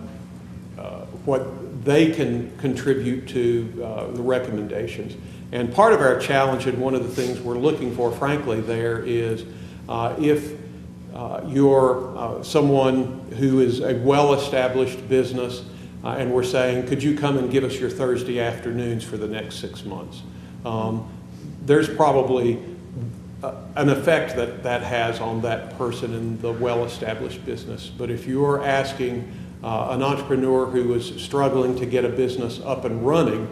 they can contribute to the recommendations. And part of our challenge, and one of the things we're looking for, frankly, there is if you're someone who is a well-established business, and we're saying, could you come and give us your Thursday afternoons for the next 6 months? There's probably an effect that has on that person in the well-established business. But if you're asking an entrepreneur who is struggling to get a business up and running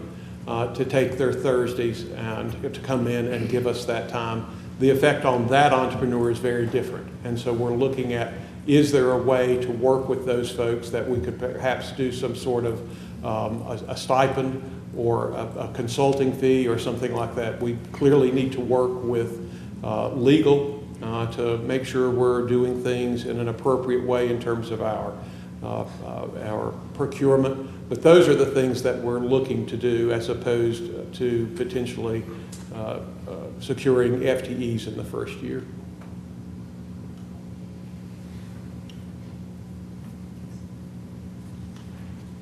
to take their Thursdays and to come in and give us that time, the effect on that entrepreneur is very different. And so we're looking at, is there a way to work with those folks that we could perhaps do some sort of a stipend or a consulting fee or something like that? We clearly need to work with legal to make sure we're doing things in an appropriate way in terms of our procurement. But those are the things that we're looking to do, as opposed to potentially securing FTEs in the first year.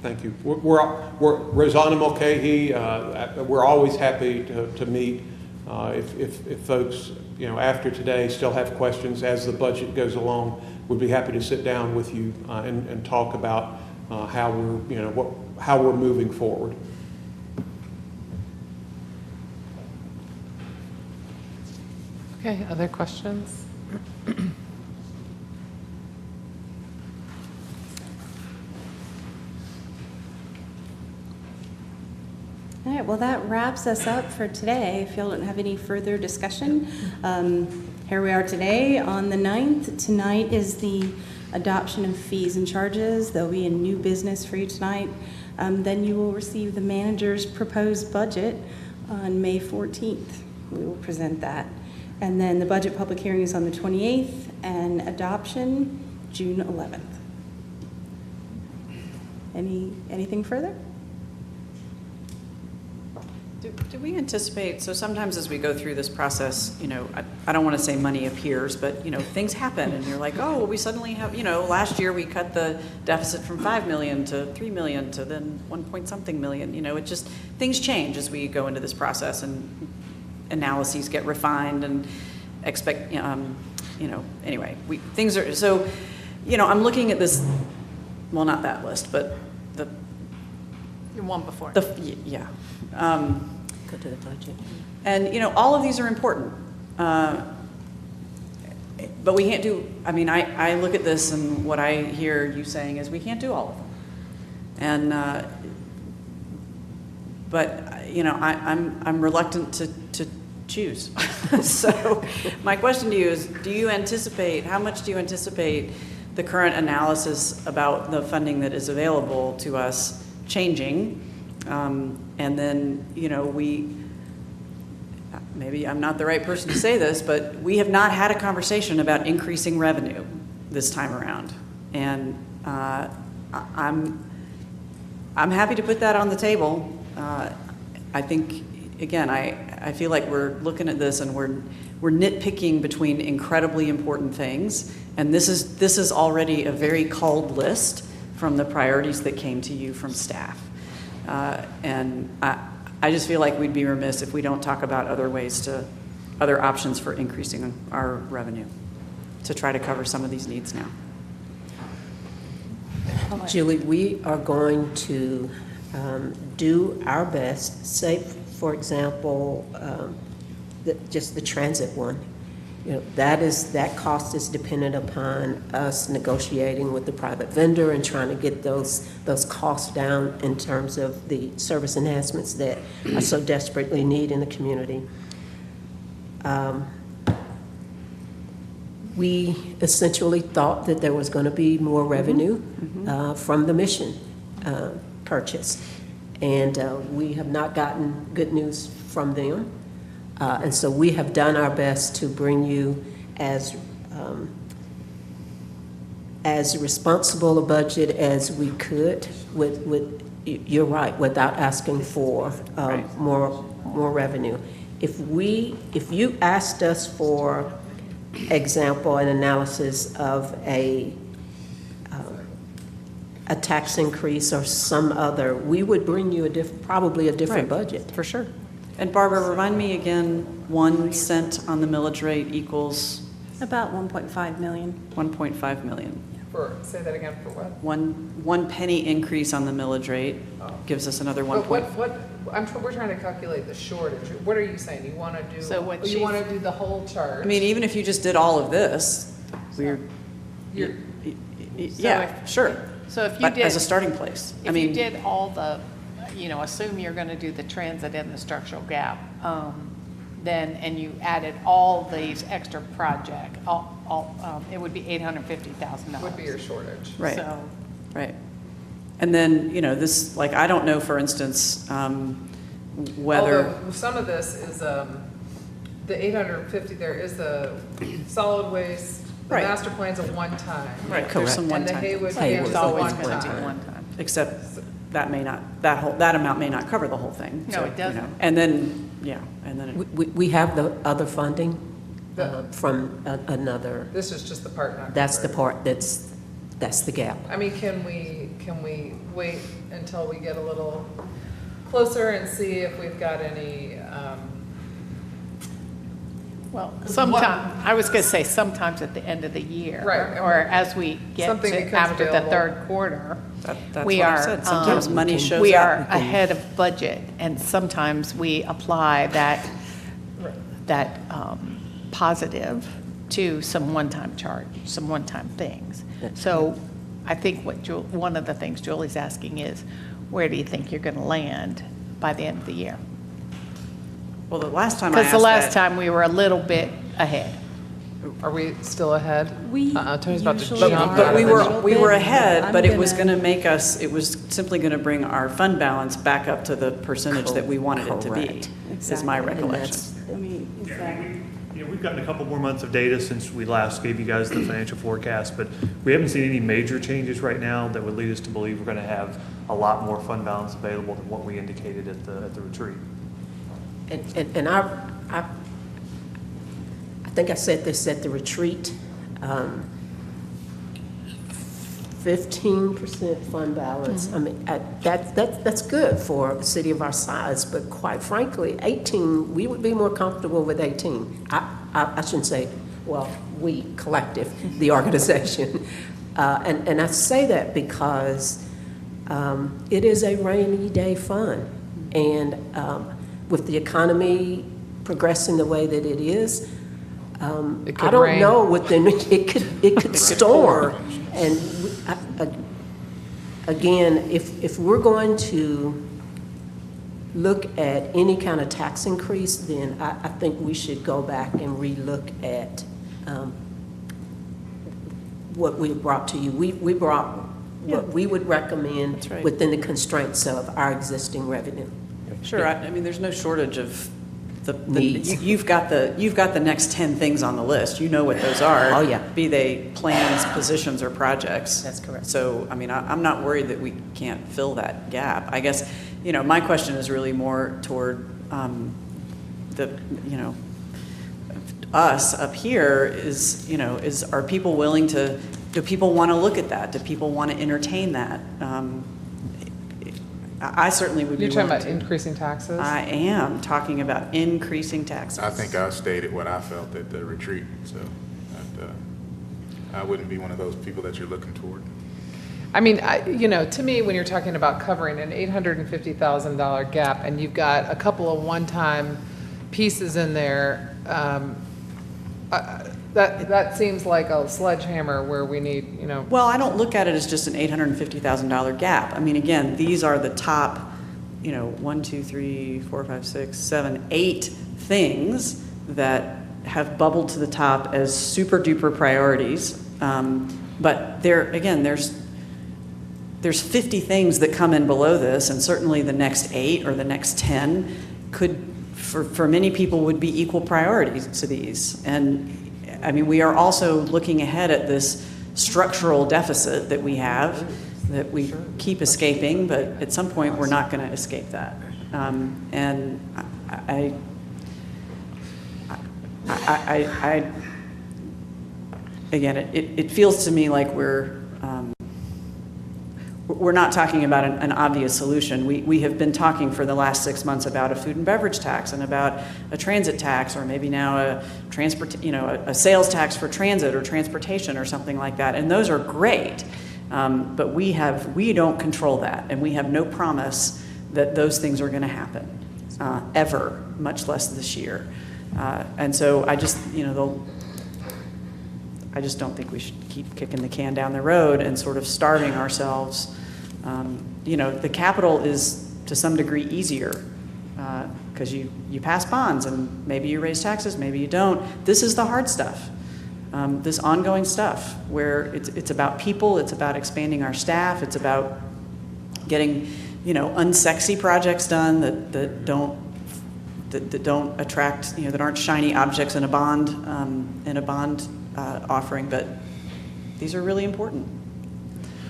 Thank you. We're Rosanna Mulcahy. We're always happy to meet. If folks, after today still have questions as the budget goes along, we'd be happy to sit down with you and talk about how we're moving forward. Okay, other questions? All right, well, that wraps us up for today. If y'all don't have any further discussion, here we are today on the 9th. Tonight is the adoption of fees and charges. There'll be a new business for you tonight. Then you will receive the manager's proposed budget on May 14th. We will present that. And then the budget public hearing is on the 28th, and adoption, June 11th. Anything further? Do we anticipate, so sometimes as we go through this process, I don't want to say money appears, but, things happen and you're like, oh, well, we suddenly have, last year we cut the deficit from 5 million to 3 million to then 1 point something million. It just, things change as we go into this process and analyses get refined and anyway, things are, so, I'm looking at this, well, not that list, but the One before. yeah. Go to the budget. And, all of these are important. But we can't do, I look at this and what I hear you saying is we can't do all of them. And, but, I'm reluctant to choose. So my question to you is, how much do you anticipate the current analysis about the funding that is available to us changing? And then, maybe I'm not the right person to say this, but we have not had a conversation about increasing revenue this time around. And I'm happy to put that on the table. I think, again, I feel like we're looking at this and we're nitpicking between incredibly important things. And this is already a very culled list from the priorities that came to you from staff. And I just feel like we'd be remiss if we don't talk about other options for increasing our revenue to try to cover some of these needs now. Julie, we are going to do our best, say, for example, just the transit one. That cost is dependent upon us negotiating with the private vendor and trying to get those costs down in terms of the service enhancements that are so desperately needed in the community. We essentially thought that there was going to be more revenue from the mission purchase, and we have not gotten good news from them. And so we have done our best to bring you as responsible a budget as we could with you're right, without asking for more revenue. If you asked us for example, an analysis of a tax increase or some other, we would bring you probably a different budget. For sure. And Barbara, remind me again, 1 cent on the millage rate equals? About 1.5 million. 1.5 million. Say that again, for what? One penny increase on the millage rate gives us another 1. We're trying to calculate the shortage. What are you saying? You want to do? So what you want to do the whole chart? Even if you just did all of this, sure. So if you But did. as a starting place, If you did all the, assume you're going to do the transit and the structural gap, and you added all these extra projects, it would be $850,000. Would be your shortage. Right. So, right. And then, this, like, I don't know, for instance, whether. Although some of this is, the 850, there is the solid waste, the Right. master plan's a one-time. Right, there's some And the one-time. Haywood Haywood. camp is it's a always going to be one-time. one time. Except that may not, that amount may not cover the whole thing. No, it doesn't. And then, and then, We have the other funding The- from another, This is just the part not that's the covered. part that's the gap. Can we wait until we get a little closer and see if we've got any, Well, I was going to say sometimes at the end of the year. Right. Or as we get Something to becomes after the available. third quarter. that's we what I are, said. Sometimes money shows up. We are ahead of budget, and sometimes we apply that positive to some one-time charge, some one-time things. So I think one of the things Julie's asking is, where do you think you're going to land by the end of the year? Well, the last time I asked Because the last that- time we were a little bit ahead. are we still ahead? We Tony's about to usually jump are. But out we of were, the- we were ahead, I'm but it was gonna- going to make us, it was simply going to bring our fund balance back up to the percentage that we wanted it to be, Correct. is my Exactly. recollection. Is that You know, we've gotten a couple more months of data since we last gave you guys the financial forecast, but we haven't seen any major changes right now that would lead us to believe we're going to have a lot more fund balance available than what we indicated at the retreat. And I think I said this at the retreat, 15% fund balance. I mean, that's good for a city of our size, but quite frankly, 18, we would be more comfortable with 18. I shouldn't say, well, we, collective, the organization. And I say that because it is a rainy day fund. And with the economy progressing the way that it is, It I could don't rain. know within, it could storm. And again, if we're going to look at any kind of tax increase, then I think we should go back and relook at what we brought to you. We brought what we would recommend That's right. within the constraints of our existing revenue. Sure, I mean, there's no shortage of Needs. you've got the next 10 things on the list. You know what those are. Oh, yeah. Be they plans, positions, or projects. That's correct. So, I mean, I'm not worried that we can't fill that gap. I guess, my question is really more toward us up here are people willing to, do people want to look at that? Do people want to entertain that? I certainly would be You're talking willing about to. increasing taxes? I am talking about increasing taxes. I think I stated what I felt at the retreat, so I wouldn't be one of those people that you're looking toward. I mean, to me, when you're talking about covering an $850,000 gap and you've got a couple of one-time pieces in there, that seems like a sledgehammer where we need, Well, I don't look at it as just an $850,000 gap. I mean, again, these are the top, 1, 2, 3, 4, 5, 6, 7, 8 things that have bubbled to the top as super duper priorities. But there's 50 things that come in below this, and certainly the next 8 or the next 10 could, for many people, would be equal priorities to these. And I mean, we are also looking ahead at this structural deficit that we have, that we keep escaping, but at some point we're not going to escape that. And again, it feels to me like we're not talking about an obvious solution. We have been talking for the last 6 months about a food and beverage tax and about a transit tax, or maybe now a sales tax for transit or transportation or something like that. And those are great, but we don't control that, and we have no promise that those things are going to happen ever, much less this year. And so I just don't think we should keep kicking the can down the road and sort of starving ourselves. The capital is to some degree easier because you pass bonds and maybe you raise taxes, maybe you don't. This is the hard stuff, this ongoing stuff where it's about people, it's about expanding our staff, it's about getting unsexy projects done that don't attract, that aren't shiny objects in a bond offering, but these are really important.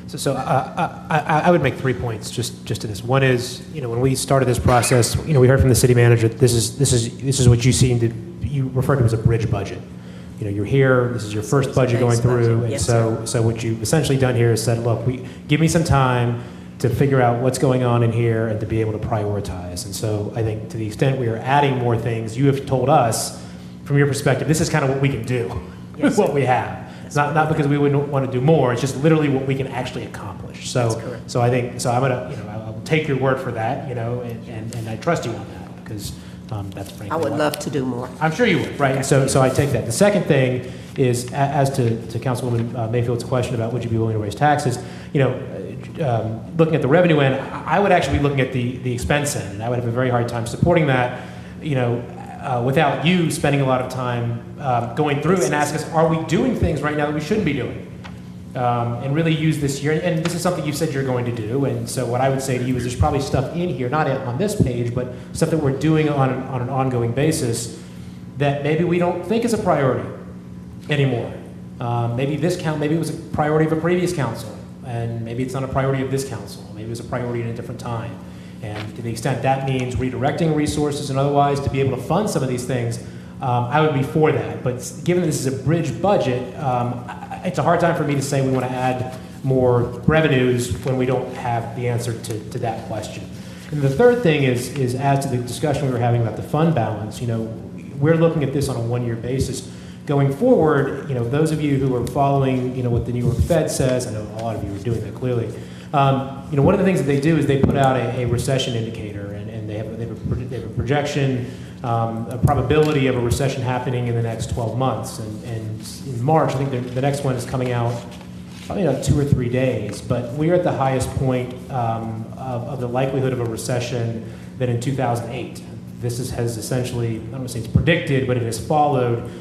So I would make 3 points just to this. One is, when we started this process, we heard from the city manager, this is what you referred to as a bridge budget. You're here, this is your first budget going through, and Yes, so what you've essentially done here is said, look, give me some time to figure out what's going on in here and to be able to prioritize. And so I think to the extent we are adding more things, you have told us, from your perspective, this is kind of what we can do with what we have. It's not because we wouldn't want to do more, it's just literally what we can actually accomplish. So I think, I'm gonna, I'll take your word for that, and I trust you on that, because that's frankly I would what- love to do more. I'm sure you would, right? And so I take that. The second thing is, as to Councilwoman Mayfield's question about would you be willing to raise taxes, looking at the revenue end, I would actually be looking at the expense end, and I would have a very hard time supporting that, without you spending a lot of time going through and asking us, are we doing things right now that we shouldn't be doing? And really use this year, and this is something you said you're going to do, and so what I would say to you is there's probably stuff in here, not on this page, but stuff that we're doing on an ongoing basis that maybe we don't think is a priority anymore. Maybe it was a priority of a previous council, and maybe it's not a priority of this council. Maybe it was a priority at a different time. And to the extent that means redirecting resources and otherwise to be able to fund some of these things, I would be for that. But given that this is a bridge budget, it's a hard time for me to say we want to add more revenues when we don't have the answer to that question. And the third thing is as to the discussion we were having about the fund balance, we're looking at this on a one-year basis. Going forward, those of you who are following, what the New York Fed says, I know a lot of you are doing that clearly. One of the things that they do is they put out a recession indicator, and they have a projection, a probability of a recession happening in the next 12 months. And in March, I think the next one is coming out probably in 2 or 3 days. But we are at the highest point of the likelihood of a recession than in 2008. This has essentially, I don't want to say it's predicted, but it has followed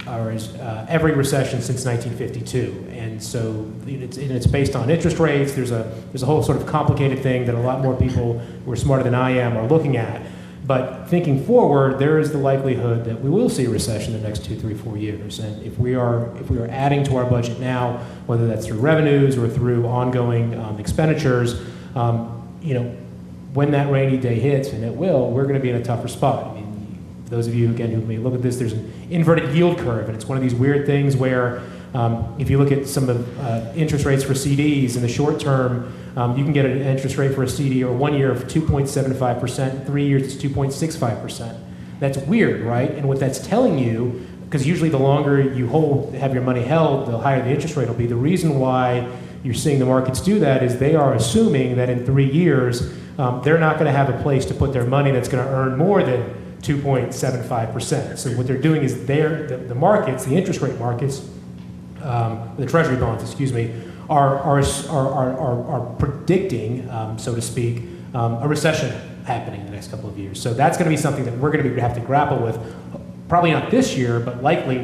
every recession since 1952, and so it's based on interest rates. There's a whole sort of complicated thing that a lot more people who are smarter than I am are looking at. But thinking forward, there is the likelihood that we will see a recession in the next 2, 3, 4 years. And if we are adding to our budget now, whether that's through revenues or through ongoing expenditures, when that rainy day hits, and it will, we're going to be in a tougher spot. Those of you, again, who may look at this, there's an inverted yield curve, and it's one of these weird things where if you look at some of interest rates for CDs in the short term, you can get an interest rate for a CD or 1 year of 2.75%, 3 years it's 2.65%. That's weird, right? And what that's telling you, because usually the longer you have your money held, the higher the interest rate will be. The reason why you're seeing the markets do that is they are assuming that in 3 years, they're not going to have a place to put their money that's going to earn more than 2.75%. So what they're doing is the markets, the interest rate markets, the treasury bonds, excuse me, are predicting, so to speak, a recession happening in the next couple of years. So that's going to be something that we're going to have to grapple with, probably not this year, but likely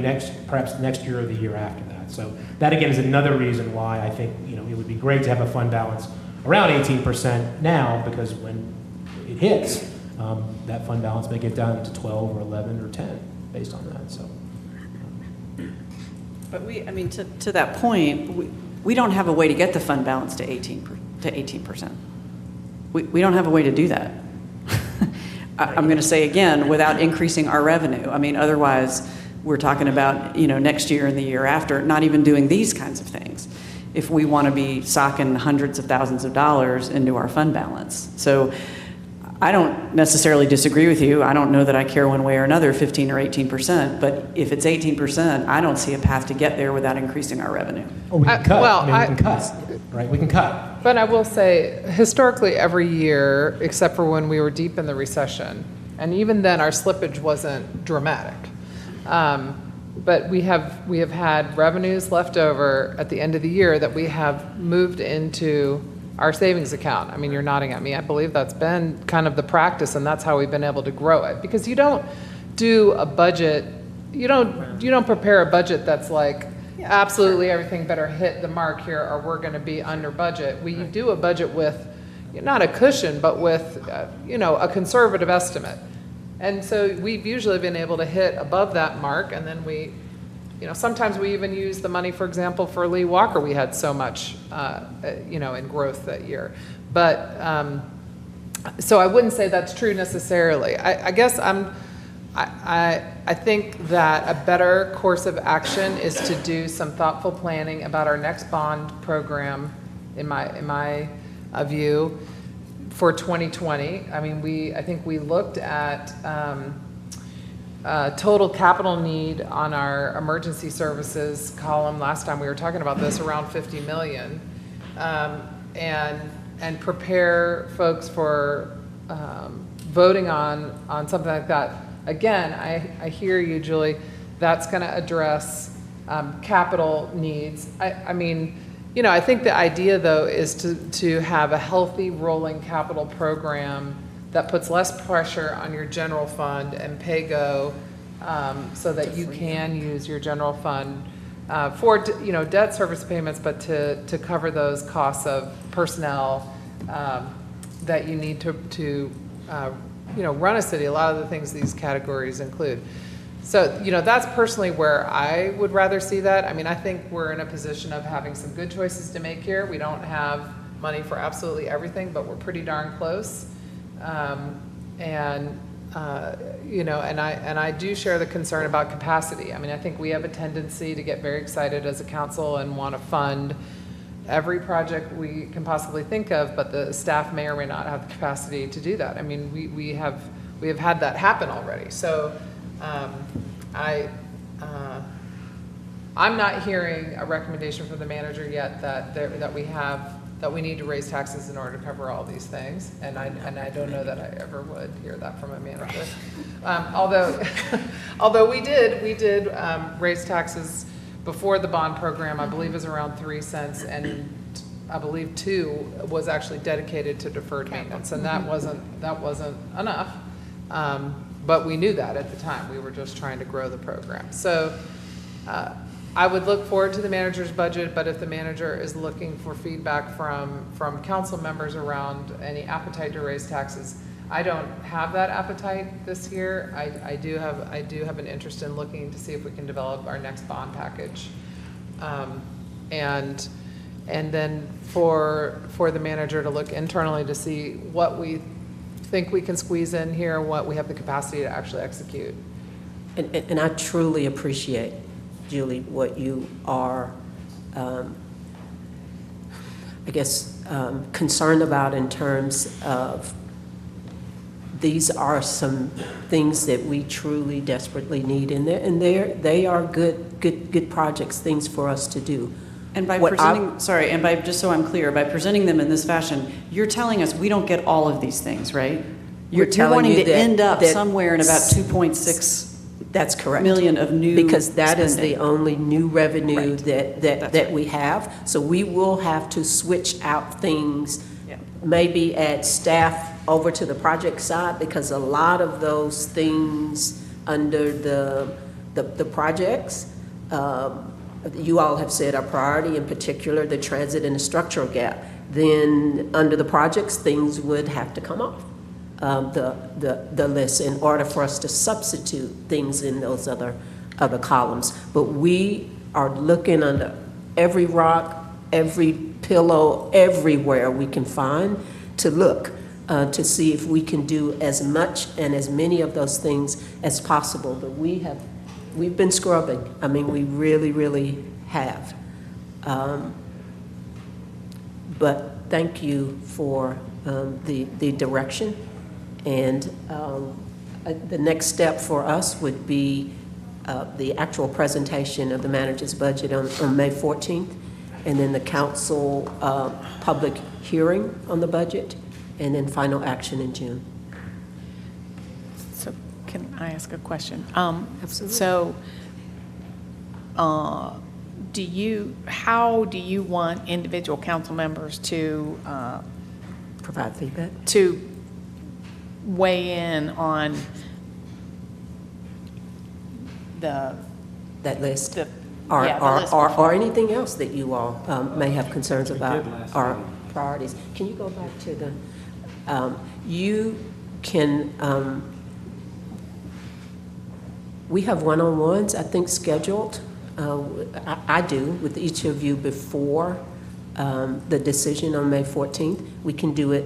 perhaps next year or the year after that. So that again is another reason why I think it would be great to have a fund balance around 18% now, because when it hits, that fund balance may get down to 12 or 11 or 10 based on that. So, but to that point, we don't have a way to get the fund balance to 18%. We don't have a way to do that. I'm going to say again, without increasing our revenue. Otherwise, we're talking about next year and the year after, not even doing these kinds of things, if we want to be socking hundreds of thousands of dollars into our fund balance. So I don't necessarily disagree with you. I don't know that I care one way or another, 15 or 18%, but if it's 18%, I don't see a path to get there without increasing our revenue. Or we can cut. We can cut, right? We can cut. But I will say, historically, every year, except for when we were deep in the recession, and even then our slippage wasn't dramatic. But we have had revenues left over at the end of the year that we have moved into our savings account. You're nodding at me. I believe that's been kind of the practice, and that's how we've been able to grow it. Because you don't do a budget, you don't prepare a budget that's like, absolutely everything better hit the mark here or we're going to be under budget. We do a budget with not a cushion, but with a conservative estimate. And so we've usually been able to hit above that mark, and then we, sometimes we even use the money, for example, for Lee Walker. We had so much, in growth that year. But, so I wouldn't say that's true necessarily. I guess I think that a better course of action is to do some thoughtful planning about our next bond program, in my view, for 2020. I think we looked at total capital need on our emergency services column last time we were talking about this, around 50 million, and prepare folks for voting on something like that. Again, I hear you, Julie. That's going to address capital needs. I think the idea, though, is to have a healthy rolling capital program that puts less pressure on your general fund and pay-go, so that you can use your general fund for debt service payments, but to cover those costs of personnel that you need to run a city, a lot of the things these categories include. So, that's personally where I would rather see that. I mean, I think we're in a position of having some good choices to make here. We don't have money for absolutely everything, but we're pretty darn close. And I do share the concern about capacity. I mean, I think we have a tendency to get very excited as a council and want to fund every project we can possibly think of, but the staff may or may not have the capacity to do that. I mean, we have had that happen already. So I'm not hearing a recommendation from the manager yet that we need to raise taxes in order to cover all these things, and I don't know that I ever would hear that from a manager. Although we did raise taxes before the bond program. I believe is around 3 cents, and I believe 2 was actually dedicated to deferred maintenance, and that wasn't enough. But we knew that at the time. We were just trying to grow the program. So I would look forward to the manager's budget, but if the manager is looking for feedback from council members around any appetite to raise taxes, I don't have that appetite this year. I do have an interest in looking to see if we can develop our next bond package. And then for the manager to look internally to see what we think we can squeeze in here, what we have the capacity to actually execute. And I truly appreciate, Julie, what you are, concerned about in terms of these are some things that we truly desperately need in there, and they are good projects, things for us to do. And by just so I'm clear, by presenting them in this fashion, you're telling us we don't get all of these things, right? You're wanting to end up somewhere in about 2.6. That's correct. Million of new because that spending. is the only new revenue Right. that we have. So we will have to switch out things, Yeah. maybe add staff over to the project side, because a lot of those things under the projects, you all have said our priority, in particular the transit and the structural gap. Then under the projects, things would have to come off the list in order for us to substitute things in those other columns. But we are looking under every rock, every pillow, everywhere we can find to look to see if we can do as much and as many of those things as possible. But we've been scrubbing. I mean, we really, really have. But thank you for the direction. And the next step for us would be the actual presentation of the manager's budget on May 14th, and then the council public hearing on the budget, and then final action in June. So can I ask a question? Absolutely. So how do you want individual council members to Provide feedback. to weigh in on That list. the list Or anything else that you all may have concerns about our priorities. Can you go back to the, you can, we have one-on-ones, I think, scheduled. I do with each of you before the decision on May 14th. We can do it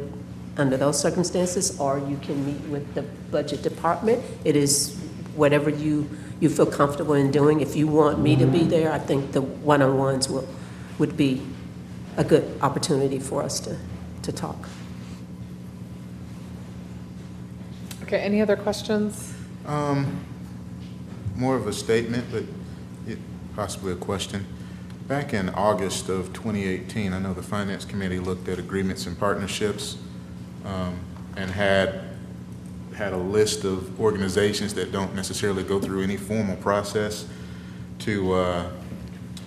under those circumstances, or you can meet with the budget department. It is whatever you feel comfortable in doing. If you want me to be there, I think the one-on-ones would be a good opportunity for us to talk. Okay, any other questions? More of a statement, but possibly a question. Back in August of 2018, I know the Finance Committee looked at agreements and partnerships and had a list of organizations that don't necessarily go through any formal process to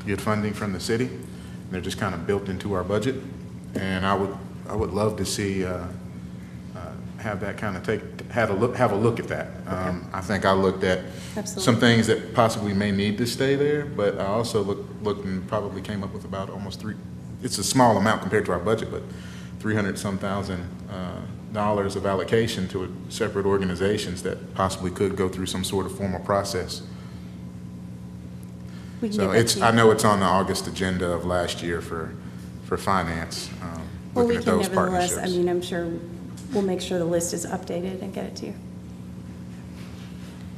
get funding from the city. They're just kind of built into our budget, and I would love to see have that kind of have a look at that. I think I looked at some things that possibly may need to stay there, but I also looked and probably came up with about almost it's a small amount compared to our budget, but 300-some thousand dollars of allocation to separate organizations that possibly could go through some sort of formal process. We can So get back it's, to you. I know it's on the August agenda of last year for finance, Well, looking we at can those nevertheless, partnerships. I mean, I'm sure, we'll make sure the list is updated and get it to you.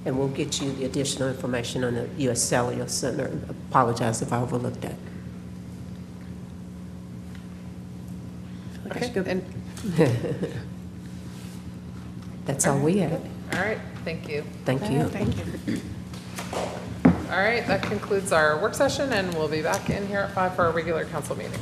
And we'll get you the additional information on the U.S. Cellular Center. Apologize if I overlooked that. I feel like I Okay, should go- and, That's all we had. all right, thank you. Thank you. Thank you. All right, that concludes our work session, and we'll be back in here at 5 for our regular council meeting.